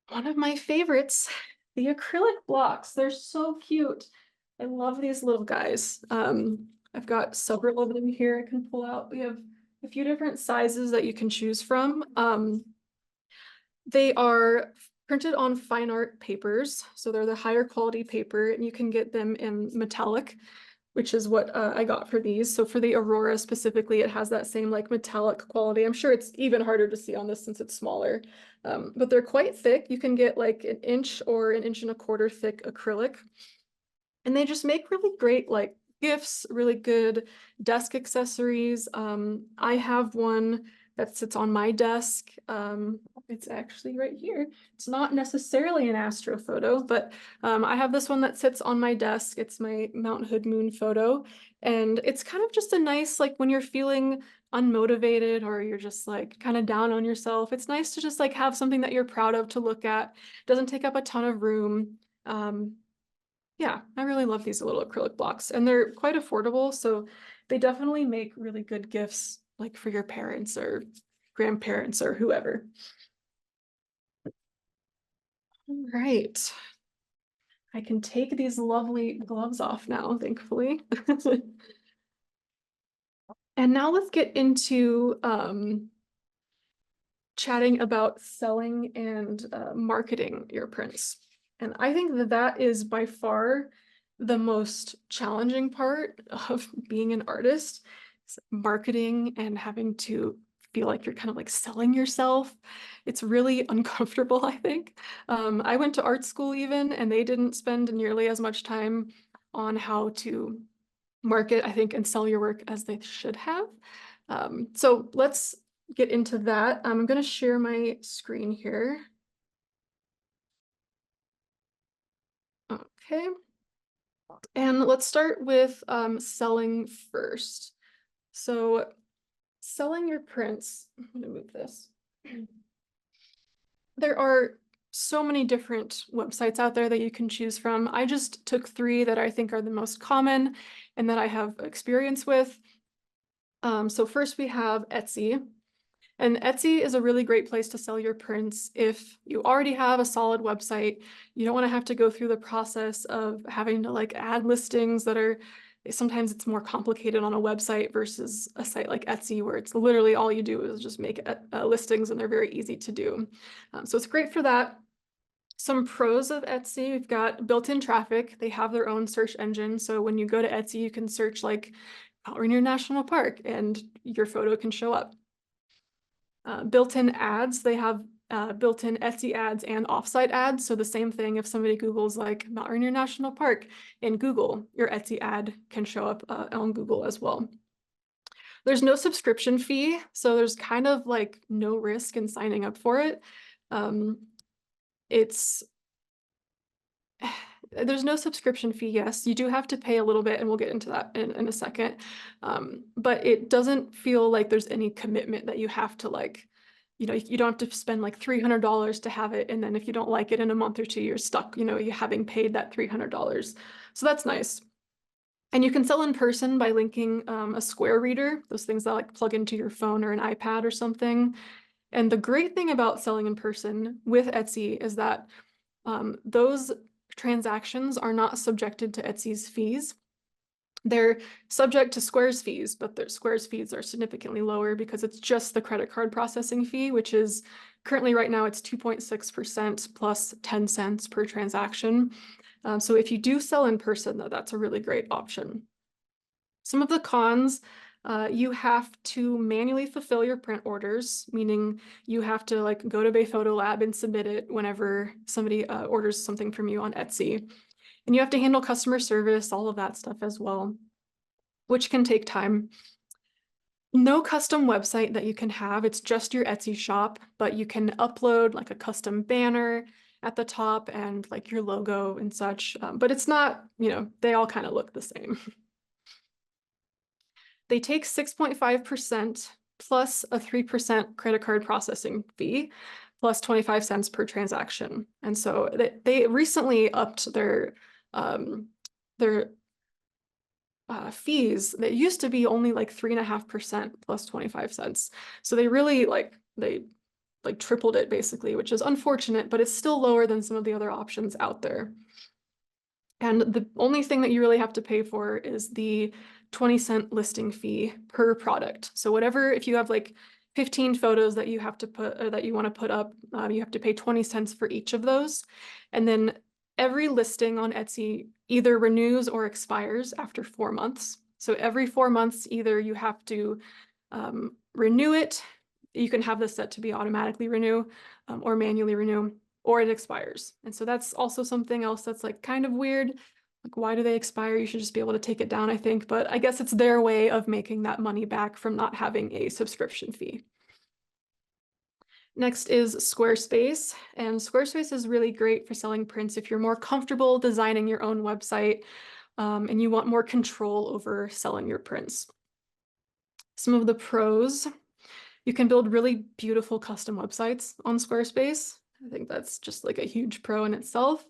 one of my favorites, the acrylic blocks. They're so cute. I love these little guys. I've got several of them here I can pull out. We have a few different sizes that you can choose from. They are printed on fine art papers, so they're the higher quality paper, and you can get them in metallic, which is what I got for these. So for the Aurora specifically, it has that same like metallic quality. I'm sure it's even harder to see on this since it's smaller, but they're quite thick. You can get like 1 inch or 1.25 inch thick acrylic. And they just make really great like gifts, really good desk accessories. I have one that sits on my desk. It's actually right here. It's not necessarily an astro photo, but I have this one that sits on my desk. It's my Mount Hood moon photo. And it's kind of just a nice, like when you're feeling unmotivated or you're just like kind of down on yourself, it's nice to just like have something that you're proud of to look at. It doesn't take up a ton of room. Yeah, I really love these little acrylic blocks, and they're quite affordable, so they definitely make really good gifts like for your parents or grandparents or whoever. All right. I can take these lovely gloves off now, thankfully. And now let's get into chatting about selling and marketing your prints. And I think that that is by far the most challenging part of being an artist, marketing and having to feel like you're kind of like selling yourself. It's really uncomfortable, I think. I went to art school even, and they didn't spend nearly as much time on how to market, I think, and sell your work as they should have. So let's get into that. I'm going to share my screen here. Okay. And let's start with selling first. So selling your prints, I'm going to move this. There are so many different websites out there that you can choose from. I just took 3 that I think are the most common and that I have experience with. So first we have Etsy. And Etsy is a really great place to sell your prints if you already have a solid website. You don't want to have to go through the process of having to like add listings that are sometimes it's more complicated on a website versus a site like Etsy where it's literally all you do is just make listings and they're very easy to do. So it's great for that. Some pros of Etsy, we've got built-in traffic. They have their own search engine. So when you go to Etsy, you can search like Mount Rainier National Park and your photo can show up. Built-in ads, they have built-in Etsy ads and offsite ads. So the same thing, if somebody Googles like Mount Rainier National Park in Google, your Etsy ad can show up on Google as well. There's no subscription fee, so there's kind of like no risk in signing up for it. It's There's no subscription fee. Yes, you do have to pay a little bit, and we'll get into that in a second. But it doesn't feel like there's any commitment that you have to like, you don't have to spend like $300 to have it. And then if you don't like it in a month or 2, you're stuck, you having paid that $300. So that's nice. And you can sell in person by linking a Square reader, those things that like plug into your phone or an iPad or something. And the great thing about selling in person with Etsy is that those transactions are not subjected to Etsy's fees. They're subject to Square's fees, but their Square's fees are significantly lower because it's just the credit card processing fee, which is currently right now it's 2.6% plus 10 cents per transaction. So if you do sell in person, though, that's a really great option. Some of the cons, you have to manually fulfill your print orders, meaning you have to like go to Bay Photo Lab and submit it whenever somebody orders something from you on Etsy. And you have to handle customer service, all of that stuff as well, which can take time. No custom website that you can have. It's just your Etsy shop, but you can upload like a custom banner at the top and like your logo and such. But it's not, they all kind of look the same. They take 6.5% plus a 3% credit card processing fee, plus 25 cents per transaction. And so they recently upped their fees that used to be only like 3.5% plus 25 cents. So they really they tripled it basically, which is unfortunate, but it's still lower than some of the other options out there. And the only thing that you really have to pay for is the 20-cent listing fee per product. So whatever, if you have like 15 photos that you have to put or that you want to put up, you have to pay 20 cents for each of those. And then every listing on Etsy either renews or expires after 4 months. So every 4 months, either you have to renew it. You can have this set to be automatically renew or manually renew, or it expires. And so that's also something else that's like kind of weird. Like, why do they expire? You should just be able to take it down, I think. But I guess it's their way of making that money back from not having a subscription fee. Next is Squarespace. And Squarespace is really great for selling prints if you're more comfortable designing your own website and you want more control over selling your prints. Some of the pros, you can build really beautiful custom websites on Squarespace. I think that's just like a huge pro in itself.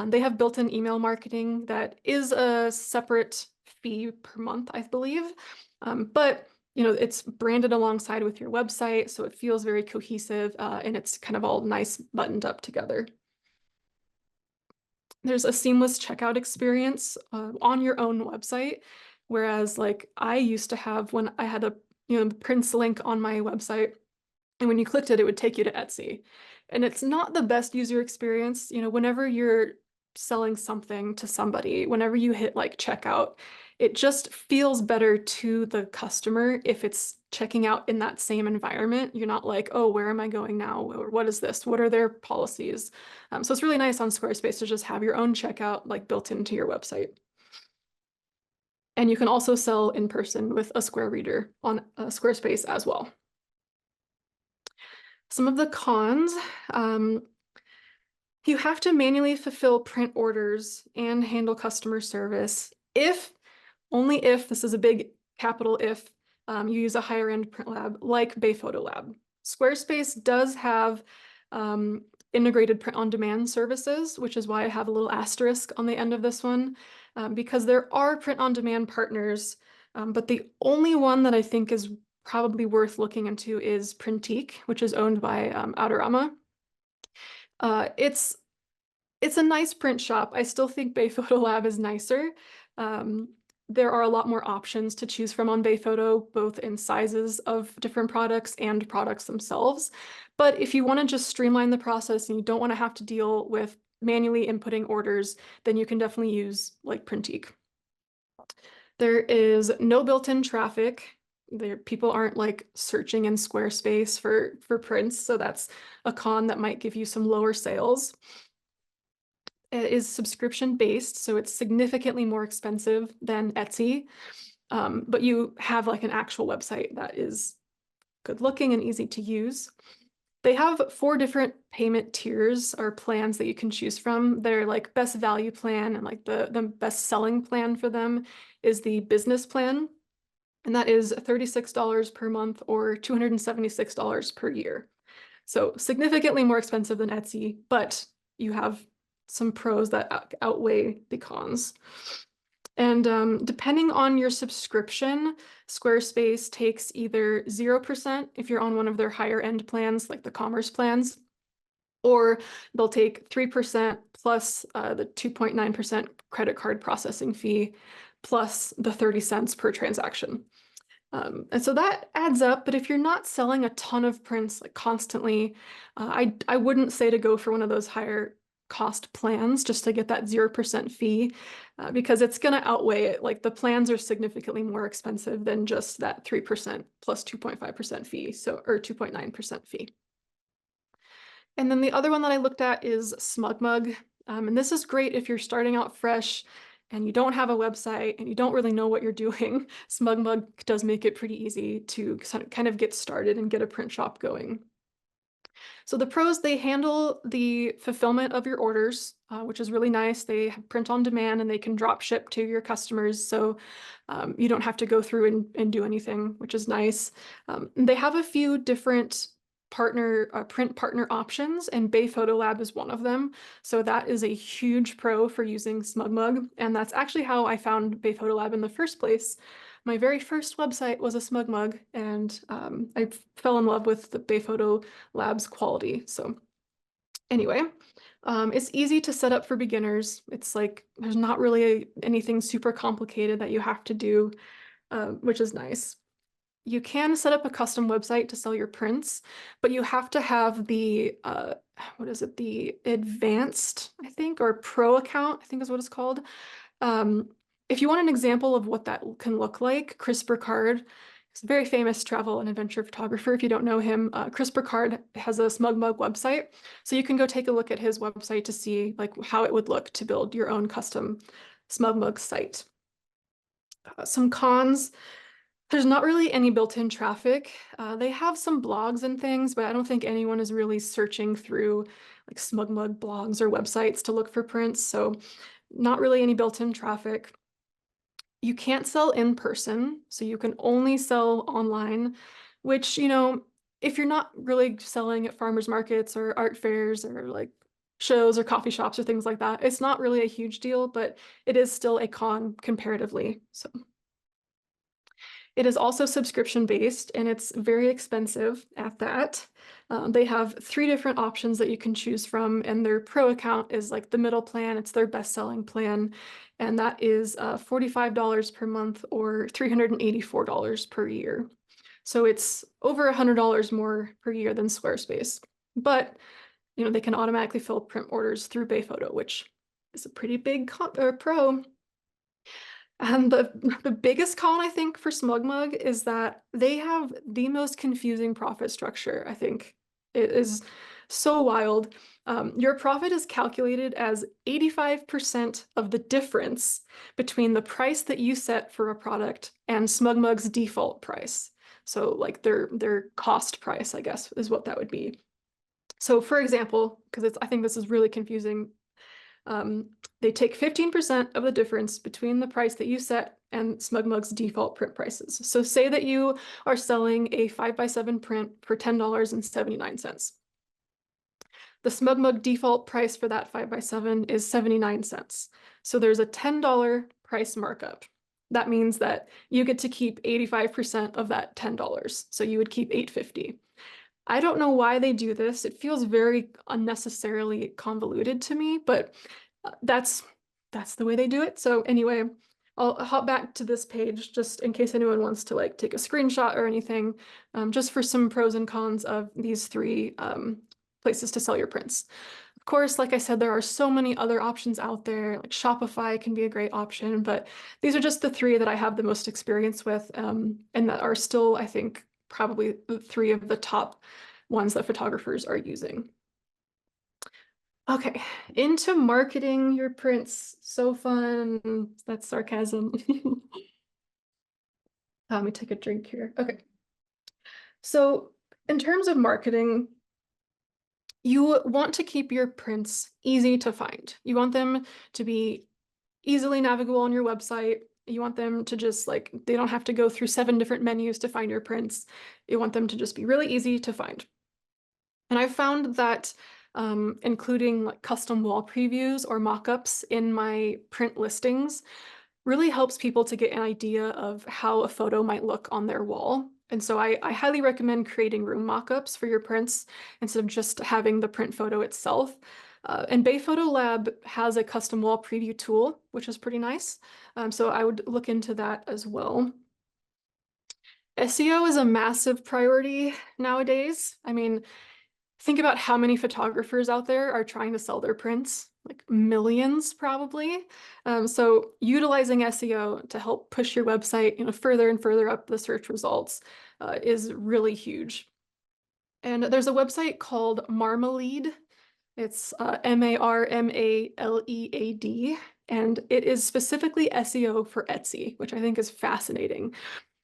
They have built-in email marketing that is a separate fee per month, I believe. But it's branded alongside with your website, so it feels very cohesive and it's kind of all nice buttoned up together. There's a seamless checkout experience on your own website, whereas like I used to have when I had a prints link on my website, and when you clicked it, it would take you to Etsy. And it's not the best user experience. Whenever you're selling something to somebody, whenever you hit like checkout, it just feels better to the customer if it's checking out in that same environment. You're not like, oh, where am I going now? Or what is this? What are their policies? So it's really nice on Squarespace to just have your own checkout like built into your website. And you can also sell in person with a Square Reader on Squarespace as well. Some of the cons, you have to manually fulfill print orders and handle customer service if, only if, this is a big capital if, you use a higher end print lab like Bayphoto Lab. Squarespace does have integrated print on demand services, which is why I have a little asterisk on the end of this one, because there are print on demand partners, but the only one that I think is probably worth looking into is Printique, which is owned by Autorama. It's a nice print shop. I still think Bayphoto Lab is nicer. There are a lot more options to choose from on Bayphoto, both in sizes of different products and products themselves. But if you want to just streamline the process and you don't want to have to deal with manually inputting orders, then you can definitely use like Printique. There is no built-in traffic. People aren't like searching in Squarespace for prints, so that's a con that might give you some lower sales. It is subscription based, so it's significantly more expensive than Etsy, but you have like an actual website that is good looking and easy to use. They have 4 different payment tiers or plans that you can choose from. Their like best value plan and like the best selling plan for them is the business plan, and that is $36 per month or $276 per year. So significantly more expensive than Etsy, but you have some pros that outweigh the cons. And depending on your subscription, Squarespace takes either 0% if you're on one of their higher end plans, like the commerce plans, or they'll take 3% plus the 2.9% credit card processing fee, plus the 30 cents per transaction. And so that adds up, but if you're not selling a ton of prints like constantly, I wouldn't say to go for one of those higher cost plans just to get that 0% fee, because it's going to outweigh it. Like the plans are significantly more expensive than just that 3% plus 2.5% fee, so or 2.9% fee. And then the other one that I looked at is SmugMug. And this is great if you're starting out fresh and you don't have a website and you don't really know what you're doing. SmugMug does make it pretty easy to kind of get started and get a print shop going. So the pros, they handle the fulfillment of your orders, which is really nice. They print on demand and they can drop ship to your customers. So you don't have to go through and do anything, which is nice. They have a few different print partner options, and Bayphoto Lab is one of them. So that is a huge pro for using SmugMug. And that's actually how I found Bayphoto Lab in the first place. My very first website was a SmugMug, and I fell in love with the Bayphoto Lab's quality. So anyway, it's easy to set up for beginners. It's like there's not really anything super complicated that you have to do, which is nice. You can set up a custom website to sell your prints, but you have to have the, what is it, the advanced, I think, or pro account, I think is what it's called. If you want an example of what that can look like, Chris Burkard is a very famous travel and adventure photographer. If you don't know him, Chris Burkard has a SmugMug website. So you can go take a look at his website to see like how it would look to build your own custom SmugMug site. Some cons. There's not really any built-in traffic. They have some blogs and things, but I don't think anyone is really searching through like SmugMug blogs or websites to look for prints. So not really any built-in traffic. You can't sell in person, so you can only sell online, which, you know, if you're not really selling at farmers markets or art fairs or like shows or coffee shops or things like that, it's not really a huge deal, but it is still a con comparatively. So it is also subscription based and it's very expensive at that. They have 3 different options that you can choose from, and their pro account is like the middle plan. It's their best selling plan, and that is $45 per month or $384 per year. So it's over $100 more per year than Squarespace. But you know, they can automatically fill print orders through Bayphoto, which is a pretty big pro. And the biggest con, I think, for SmugMug is that they have the most confusing profit structure, I think. It is So wild. Your profit is calculated as 85% of the difference between the price that you set for a product and SmugMug's default price. So like their cost price, I guess, is what that would be. So for example, because I think this is really confusing, they take 15% of the difference between the price that you set and SmugMug's default print prices. So say that you are selling a 5x7 print for $10.79. The SmugMug default price for that 5x7 is 79 cents. So there's a $10 price markup. That means that you get to keep 85% of that $10. So you would keep $8.50. I don't know why they do this. It feels very unnecessarily convoluted to me, but that's the way they do it. So anyway, I'll hop back to this page just in case anyone wants to like take a screenshot or anything, just for some pros and cons of these three places to sell your prints. Of course, like I said, there are so many other options out there, like Shopify can be a great option, but these are just the three that I have the most experience with, and that are still, I think, probably the three of the top ones that photographers are using. Okay, into marketing your prints. So fun. That's sarcasm. Let me take a drink here. Okay. So in terms of marketing, you want to keep your prints easy to find. You want them to be easily navigable on your website. You want them to just like, they don't have to go through 7 different menus to find your prints. You want them to just be really easy to find. And I found that including like custom wall previews or mockups in my print listings really helps people to get an idea of how a photo might look on their wall. And so I highly recommend creating room mockups for your prints instead of just having the print photo itself. And Bay Photo Lab has a custom wall preview tool, which is pretty nice. So I would look into that as well. SEO is a massive priority nowadays. I mean, think about how many photographers out there are trying to sell their prints, like millions probably. So utilizing SEO to help push your website, further and further up the search results is really huge. And there's a website called Marmalade. It's Marmalead, and it is specifically SEO for Etsy, which I think is fascinating.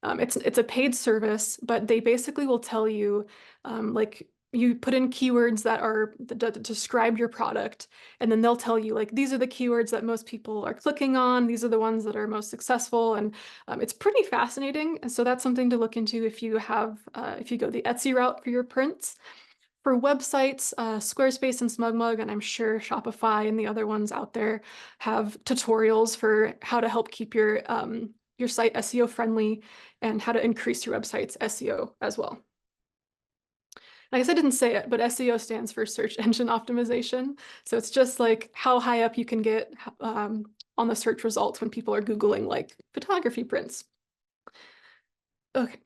It's a paid service, but they basically will tell you, like you put in keywords that describe your product, and then they'll tell you like these are the keywords that most people are clicking on. These are the ones that are most successful, and it's pretty fascinating. And so that's something to look into if you go the Etsy route for your prints. For websites, Squarespace and SmugMug, and I'm sure Shopify and the other ones out there have tutorials for how to help keep your site SEO friendly and how to increase your website's SEO as well. I guess I didn't say it, but SEO stands for search engine optimization. So it's just like how high up you can get on the search results when people are Googling like photography prints. Okay,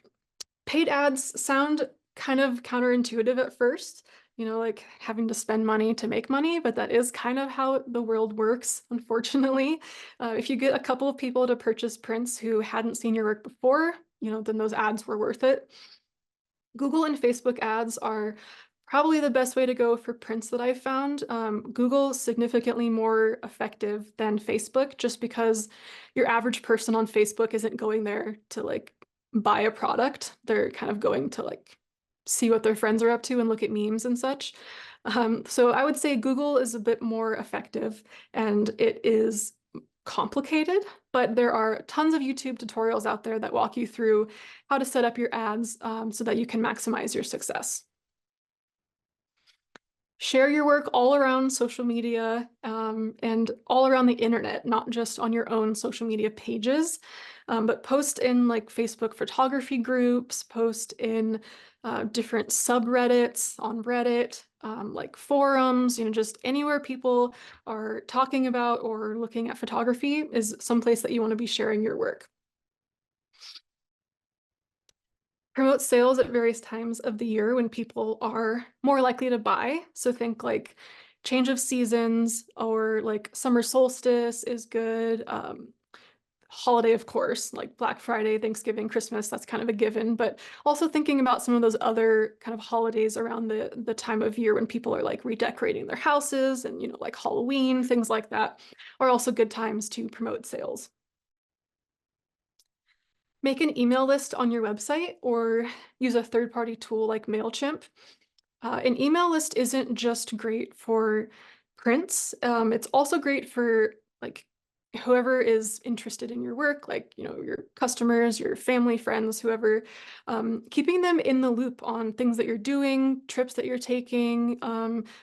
paid ads sound kind of counterintuitive at first, like having to spend money to make money, but that is kind of how the world works, unfortunately. If you get a couple of people to purchase prints who hadn't seen your work before, then those ads were worth it. Google and Facebook ads are probably the best way to go for prints that I've found. Google is significantly more effective than Facebook just because your average person on Facebook isn't going there to like buy a product. They're kind of going to like see what their friends are up to and look at memes and such. So I would say Google is a bit more effective and it is complicated, but there are tons of YouTube tutorials out there that walk you through how to set up your ads so that you can maximize your success. Share your work all around social media and all around the internet, not just on your own social media pages, but post in like Facebook photography groups, post in different subreddits on Reddit, like forums, just anywhere people are talking about or looking at photography is someplace that you want to be sharing your work. Promote sales at various times of the year when people are more likely to buy. So think like change of seasons or like summer solstice is good. holiday, of course, like Black Friday, Thanksgiving, Christmas, that's kind of a given, but also thinking about some of those other kind of holidays around the time of year when people are like redecorating their houses and, you know, like Halloween, things like that are also good times to promote sales. Make an email list on your website or use a third-party tool like MailChimp. An email list isn't just great for prints. It's also great for like whoever is interested in your work, like, you know, your customers, your family, friends, whoever, keeping them in the loop on things that you're doing, trips that you're taking,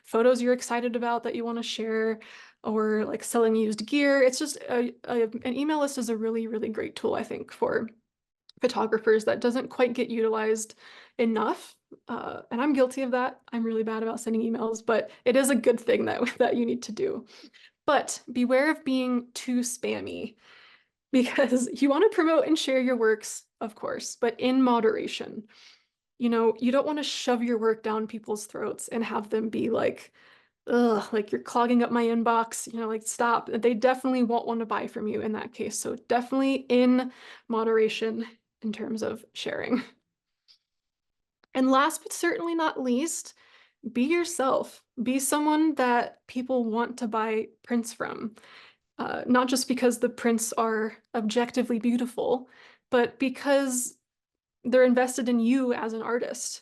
photos you're excited about that you want to share, or like selling used gear. It's just an email list is a really, really great tool, I think, for photographers that doesn't quite get utilized enough. And I'm guilty of that. I'm really bad about sending emails, but it is a good thing that, that you need to do. But beware of being too spammy because you want to promote and share your works, of course, but in moderation. You know, you don't want to shove your work down people's throats and have them be like, ugh, like you're clogging up my inbox, you know, like stop. They definitely won't want to buy from you in that case. So definitely in moderation in terms of sharing. And last but certainly not least, be yourself. Be someone that people want to buy prints from. Not just because the prints are objectively beautiful, but because they're invested in you as an artist.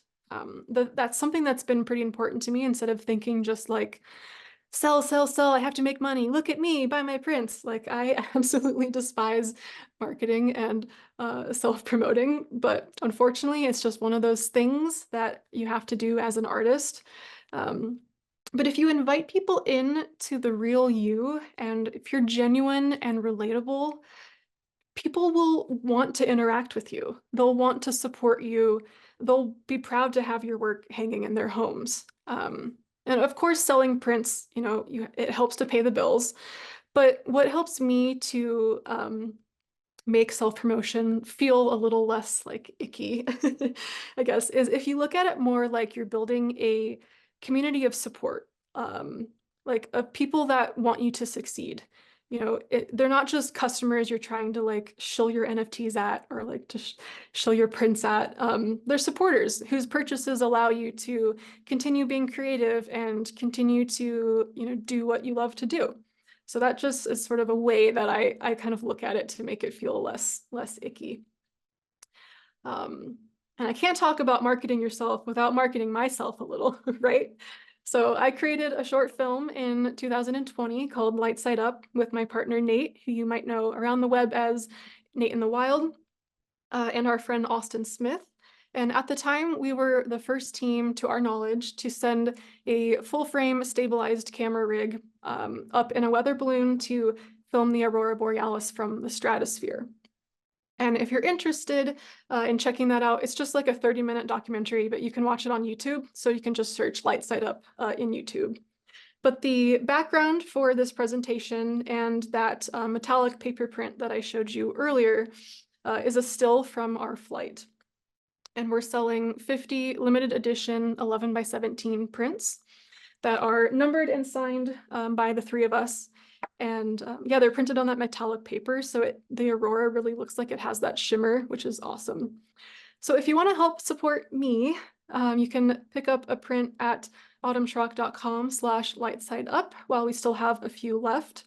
That's something that's been pretty important to me instead of thinking just like, sell, sell, sell, I have to make money. Look at me, buy my prints. Like I absolutely despise marketing and self-promoting, but unfortunately, it's just one of those things that you have to do as an artist. Um, but if you invite people in to the real you, and if you're genuine and relatable, people will want to interact with you. They'll want to support you. They'll be proud to have your work hanging in their homes. And of course, selling prints, you know, it helps to pay the bills. But what helps me to make self-promotion feel a little less like icky, I guess, is if you look at it more like you're building a community of support, like of people that want you to succeed. You know, they're not just customers you're trying to like show your NFTs at or like to show your prints at. They're supporters whose purchases allow you to continue being creative and continue to, you know, do what you love to do. So that just is sort of a way that I kind of look at it to make it feel less icky. And I can't talk about marketing yourself without marketing myself a little, right? So I created a short film in 2020 called Light Side Up with my partner Nate, who you might know around the web as Nate in the Wild, and our friend Austin Smith. And at the time, we were the first team, to our knowledge, to send a full-frame stabilized camera rig up in a weather balloon to film the aurora borealis from the stratosphere. And if you're interested in checking that out, it's just like a 30-minute documentary, but you can watch it on YouTube. So you can just search Light Side Up in YouTube. But the background for this presentation and that metallic paper print that I showed you earlier is a still from our flight. And we're selling 50 limited edition 11 by 17 prints that are numbered and signed by the three of us. And yeah, they're printed on that metallic paper. So the aurora really looks like it has that shimmer, which is awesome. So if you want to help support me, you can pick up a print at autumnschrock.com/lightside-up while we still have a few left.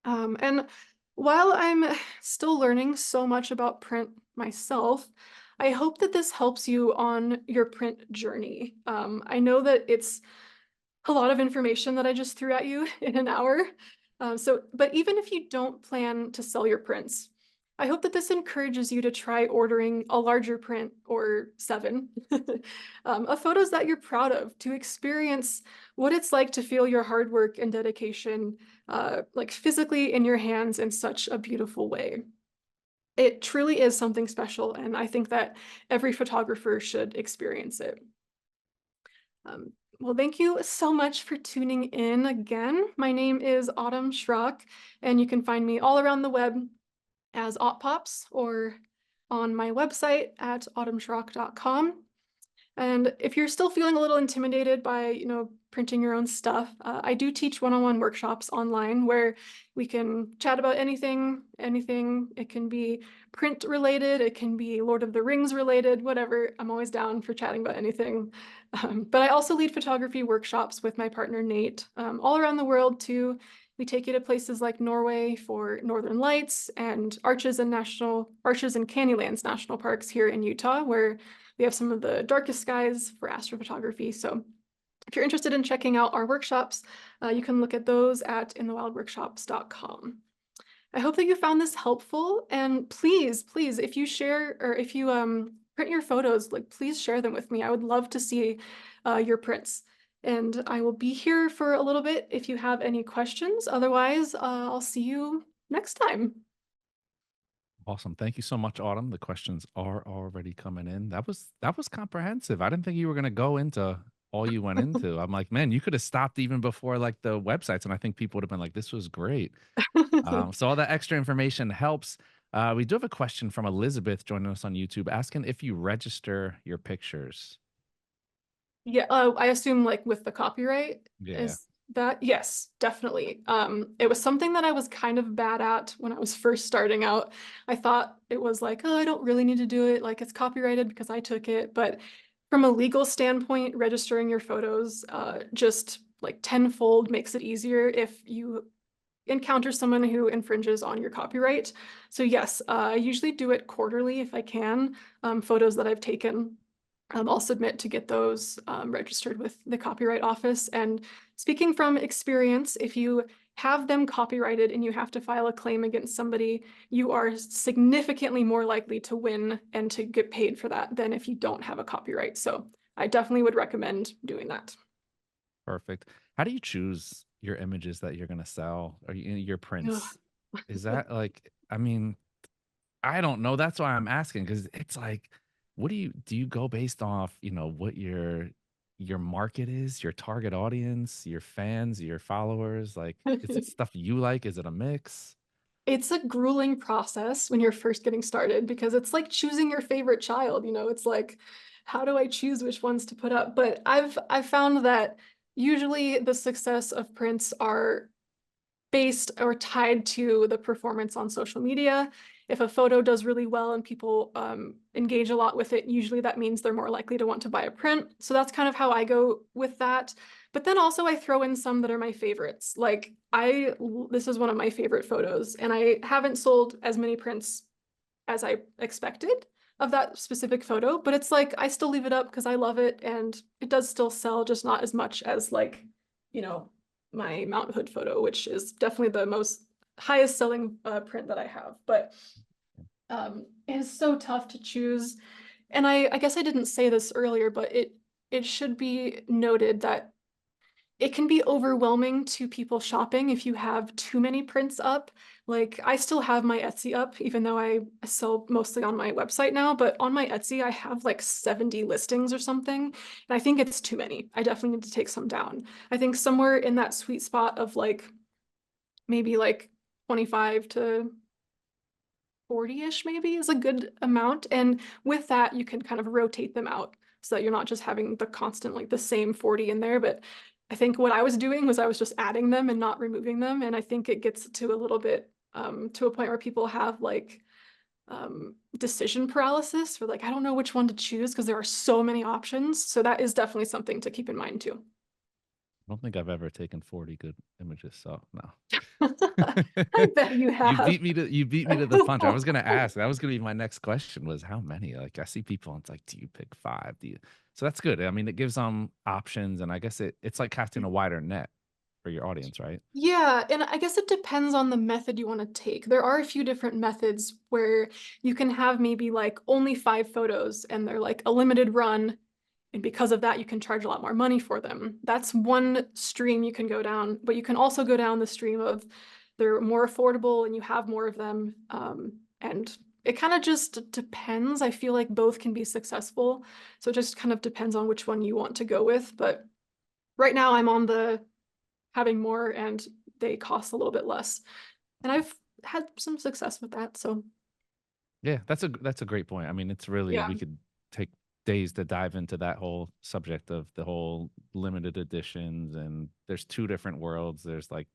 And while I'm still learning so much about print myself, I hope that this helps you on your print journey. I know that it's a lot of information that I just threw at you in an hour. But even if you don't plan to sell your prints, I hope that this encourages you to try ordering a larger print or 7 of photos that you're proud of, to experience what it's like to feel your hard work and dedication like physically in your hands in such a beautiful way. It truly is something special, and I think that every photographer should experience it. Well, thank you so much for tuning in again. My name is Autumn Schrock, and you can find me all around the web as Autpops or on my website at autumnschrock.com. And if you're still feeling a little intimidated by, printing your own stuff, I do teach one-on-one workshops online where we can chat about anything, anything. It can be print related, it can be Lord of the Rings related, whatever. I'm always down for chatting about anything. But I also lead photography workshops with my partner Nate, all around the world too. We take you to places like Norway for Northern Lights and Arches and Canyonlands National Parks here in Utah, where we have some of the darkest skies for astrophotography. So if you're interested in checking out our workshops, you can look at those at inthewildworkshops.com. I hope that you found this helpful, and please, please, if you share or if you print your photos, like please share them with me. I would love to see your prints. And I will be here for a little bit if you have any questions. Otherwise, I'll see you next time. Awesome. Thank you so much, Autumn. The questions are already coming in. That was comprehensive. I didn't think you were gonna go into all you went into. I'm like, man, you could have stopped even before like the websites, and I think people would have been like, this was great. So all that extra information helps. We do have a question from Elizabeth joining us on YouTube asking if you register your pictures. Yeah, I assume like with the copyright Yeah. is that? Yes, definitely. It was something that I was kind of bad at when I was first starting out. I thought it was like, oh, I don't really need to do it. Like it's copyrighted because I took it. But from a legal standpoint, registering your photos just like tenfold makes it easier if you encounter someone who infringes on your copyright. So yes, I usually do it quarterly if I can. Photos that I've taken, I'll submit to get those registered with the Copyright Office. And speaking from experience, if you have them copyrighted and you have to file a claim against somebody, you are significantly more likely to win and to get paid for that than if you don't have a copyright. So I definitely would recommend doing that. Perfect. How do you choose your images that you're gonna sell or your prints? Is that like, I mean, I don't know. That's why I'm asking because it's like, what do you go based off, what your market is, your target audience, your fans, your followers? Like, is it stuff you like? Is it a mix? It's a grueling process when you're first getting started because it's like choosing your favorite child, it's like, how do I choose which ones to put up? But I've found that usually the success of prints are based or tied to the performance on social media. If a photo does really well and people engage a lot with it, usually that means they're more likely to want to buy a print. So that's kind of how I go with that. But then also I throw in some that are my favorites. Like this is one of my favorite photos, and I haven't sold as many prints as I expected of that specific photo, but it's like I still leave it up because I love it and it does still sell, just not as much as like, you know, my Mount Hood photo, which is definitely the most highest selling print that I have. But it is so tough to choose. And I guess I didn't say this earlier, but it should be noted that it can be overwhelming to people shopping if you have too many prints up. Like I still have my Etsy up, even though I sell mostly on my website now, but on my Etsy, I have like 70 listings or something. And I think it's too many. I definitely need to take some down. I think somewhere in that sweet spot of like maybe like 25 to 40-ish maybe is a good amount. And with that, you can kind of rotate them out so that you're not just having the constant, like the same 40 in there. But I think what I was doing was I was just adding them and not removing them. And I think it gets to a little bit to a point where people have like decision paralysis for like, I don't know which one to choose because there are so many options. So that is definitely something to keep in mind too. I don't think I've ever taken 40 good images, so no. I bet you You have. beat me to the punch. I was gonna ask. That was gonna be my next question was how many? Like I see people and it's like, do you pick five? Do you so that's good. I mean, it gives them options and I guess it's like casting a wider net for your audience, right? Yeah, and I guess it depends on the method you want to take. There are a few different methods where you can have maybe like only 5 photos and they're like a limited run. And because of that, you can charge a lot more money for them. That's one stream you can go down, but you can also go down the stream of they're more affordable and you have more of them. And it kind of just depends. I feel like both can be successful. So it just kind of depends on which one you want to go with. But right now I'm on the having more and they cost a little bit less. And I've had some success with that. So Yeah, that's a great point. I mean, it's really we yeah. could take days to dive into that whole subject of the whole limited editions. And there's two different worlds. There's like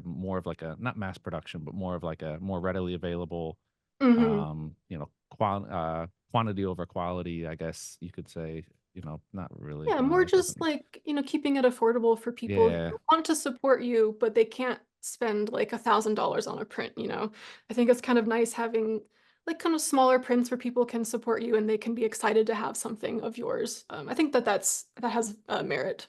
more of like a, not mass production, but more of like a more readily available, Mhm. quantity over quality, I guess you could say. Not really. Yeah, more It doesn't. just like, keeping it affordable for people who Yeah. want to support you, but they can't spend like $1,000 on a print. I think it's kind of nice having like kind of smaller prints where people can support you and they can be excited to have something of yours. I think that has merit.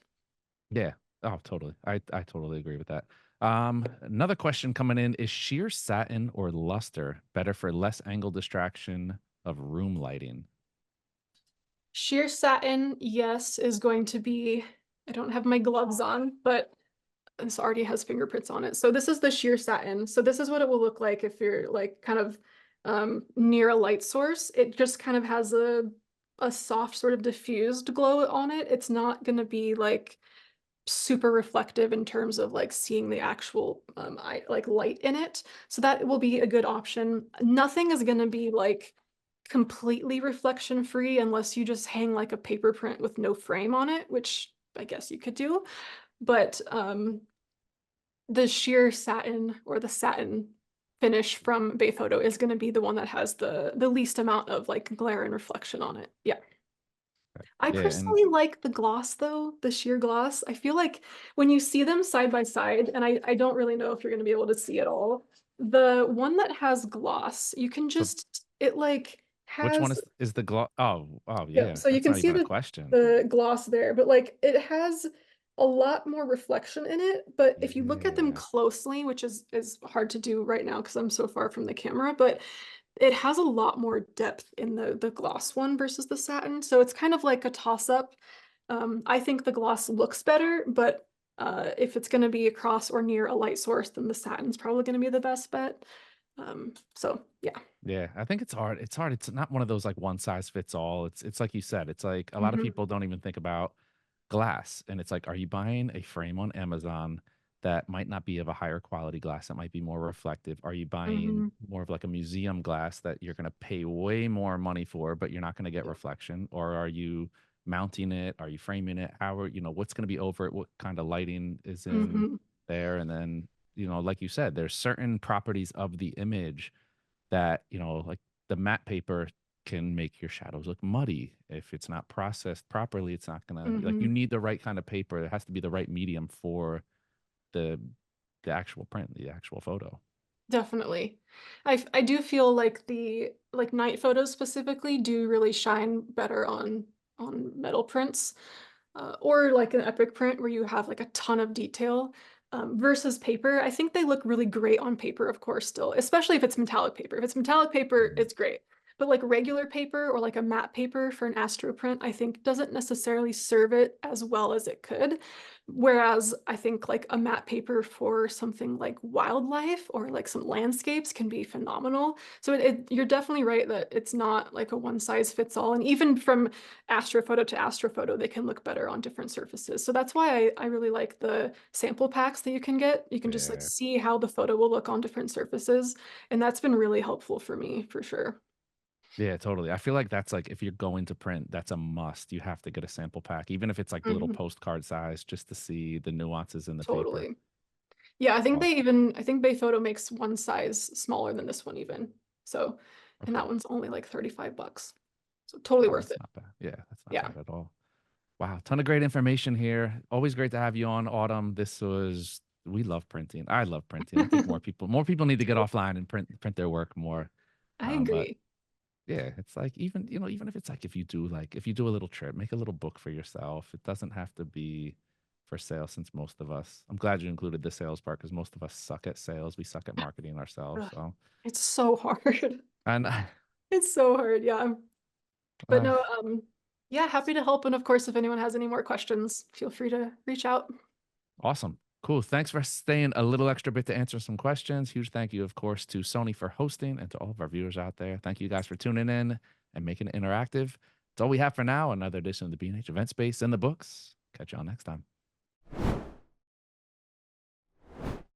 Yeah. Oh, totally. I totally agree with that. Another question coming in, is sheer satin or luster better for less angle distraction of room lighting? Sheer satin, yes, is going to be, I don't have my gloves on, but this already has fingerprints on it. So this is the sheer satin. So this is what it will look like if you're like kind of near a light source. It just kind of has a soft sort of diffused glow on it. It's not going to be like super reflective in terms of like seeing the actual like light in it. So that will be a good option. Nothing is going to be like completely reflection free unless you just hang like a paper print with no frame on it, which I guess you could do. But the sheer satin or the satin finish from Bay Photo is going to be the one that has the least amount of like glare and reflection on it. Yeah. I Yeah, and personally like the gloss though, the sheer gloss. I feel like when you see them side by side, and I don't really know if you're going to be able to see it all, the one that has gloss, you can so just, it like which one has, is the gloss? Oh yep. yeah, So you that's can not see even a question. the gloss there, but like it has a lot more reflection in it. But if you look at them Yeah. closely, which is hard to do right now because I'm so far from the camera, but it has a lot more depth in the gloss one versus the satin. So it's kind of like a toss up. I think the gloss looks better, but if it's going to be across or near a light source, then the satin's probably going to be the best bet. So yeah. Yeah, I think it's hard. It's hard. It's not one of those like one size fits all. It's like you said, it's like a lot of Hmm. people don't even think about glass. And it's like, are you buying a frame on Amazon that might not be of a higher quality glass that might be more reflective? Are you buying Hmm. more of like a museum glass that you're gonna pay way more money for, but you're not gonna get reflection? Or are you mounting it? Are you framing it? What's gonna be over it? What kind of lighting is in Hmm. there? And then, like you said, there's certain properties of the image that like the matte paper can make your shadows look muddy if it's not processed properly. It's not gonna, like, you Hmm. need the right kind of paper. It has to be the right medium for the the actual print, the actual photo. Definitely. I do feel like the like night photos specifically do really shine better on metal prints, or like an epic print where you have like a ton of detail, versus paper. I think they look really great on paper, of course, still, especially if it's metallic paper. If it's metallic paper, Mhm. it's great. But like regular paper or like a matte paper for an astro print, I think doesn't necessarily serve it as well as it could. Whereas I think like a matte paper for something like wildlife or like some landscapes can be phenomenal. So you're definitely right that it's not like a one size fits all. And even from astrophoto to astrophoto, they can look better on different surfaces. So that's why I really like the sample packs that you can get. You can just like Yeah. see how the photo will look on different surfaces. And that's been really helpful for me for sure. Yeah, totally. I feel like that's like, if you're going to print, that's a must. You have to get a sample pack, even if it's like little Mhm. postcard size, just to see the nuances in the paper. Totally. Yeah, Awesome. I think Bay Photo makes one size smaller than this one even. So, and Okay. that one's only like 35 bucks. So totally Oh, worth that's it. not bad. Yeah, that's not Yeah. bad at all. Wow, ton of great information here. Always great to have you on, Autumn. We love printing. I love printing. I think more people need to get Totally. offline and print their work more. I But agree. yeah, it's like, even if it's like, if you do a little trip, make a little book for yourself. It doesn't have to be for sale, since most of us, I'm glad you included the sales part, because most of us suck at sales. We suck at marketing ourselves. Ugh, So, it's so hard. and It's so hard. Yeah. But uh, no, yeah, happy to help. And of course, if anyone has any more questions, feel free to reach out. awesome. Cool. Thanks for staying a little extra bit to answer some questions. Huge thank you, of course, to Sony for hosting, and to all of our viewers out there. Thank you guys for tuning in and making it interactive. That's all we have for now. Another edition of the B&H Event Space in the books. Catch y'all next time.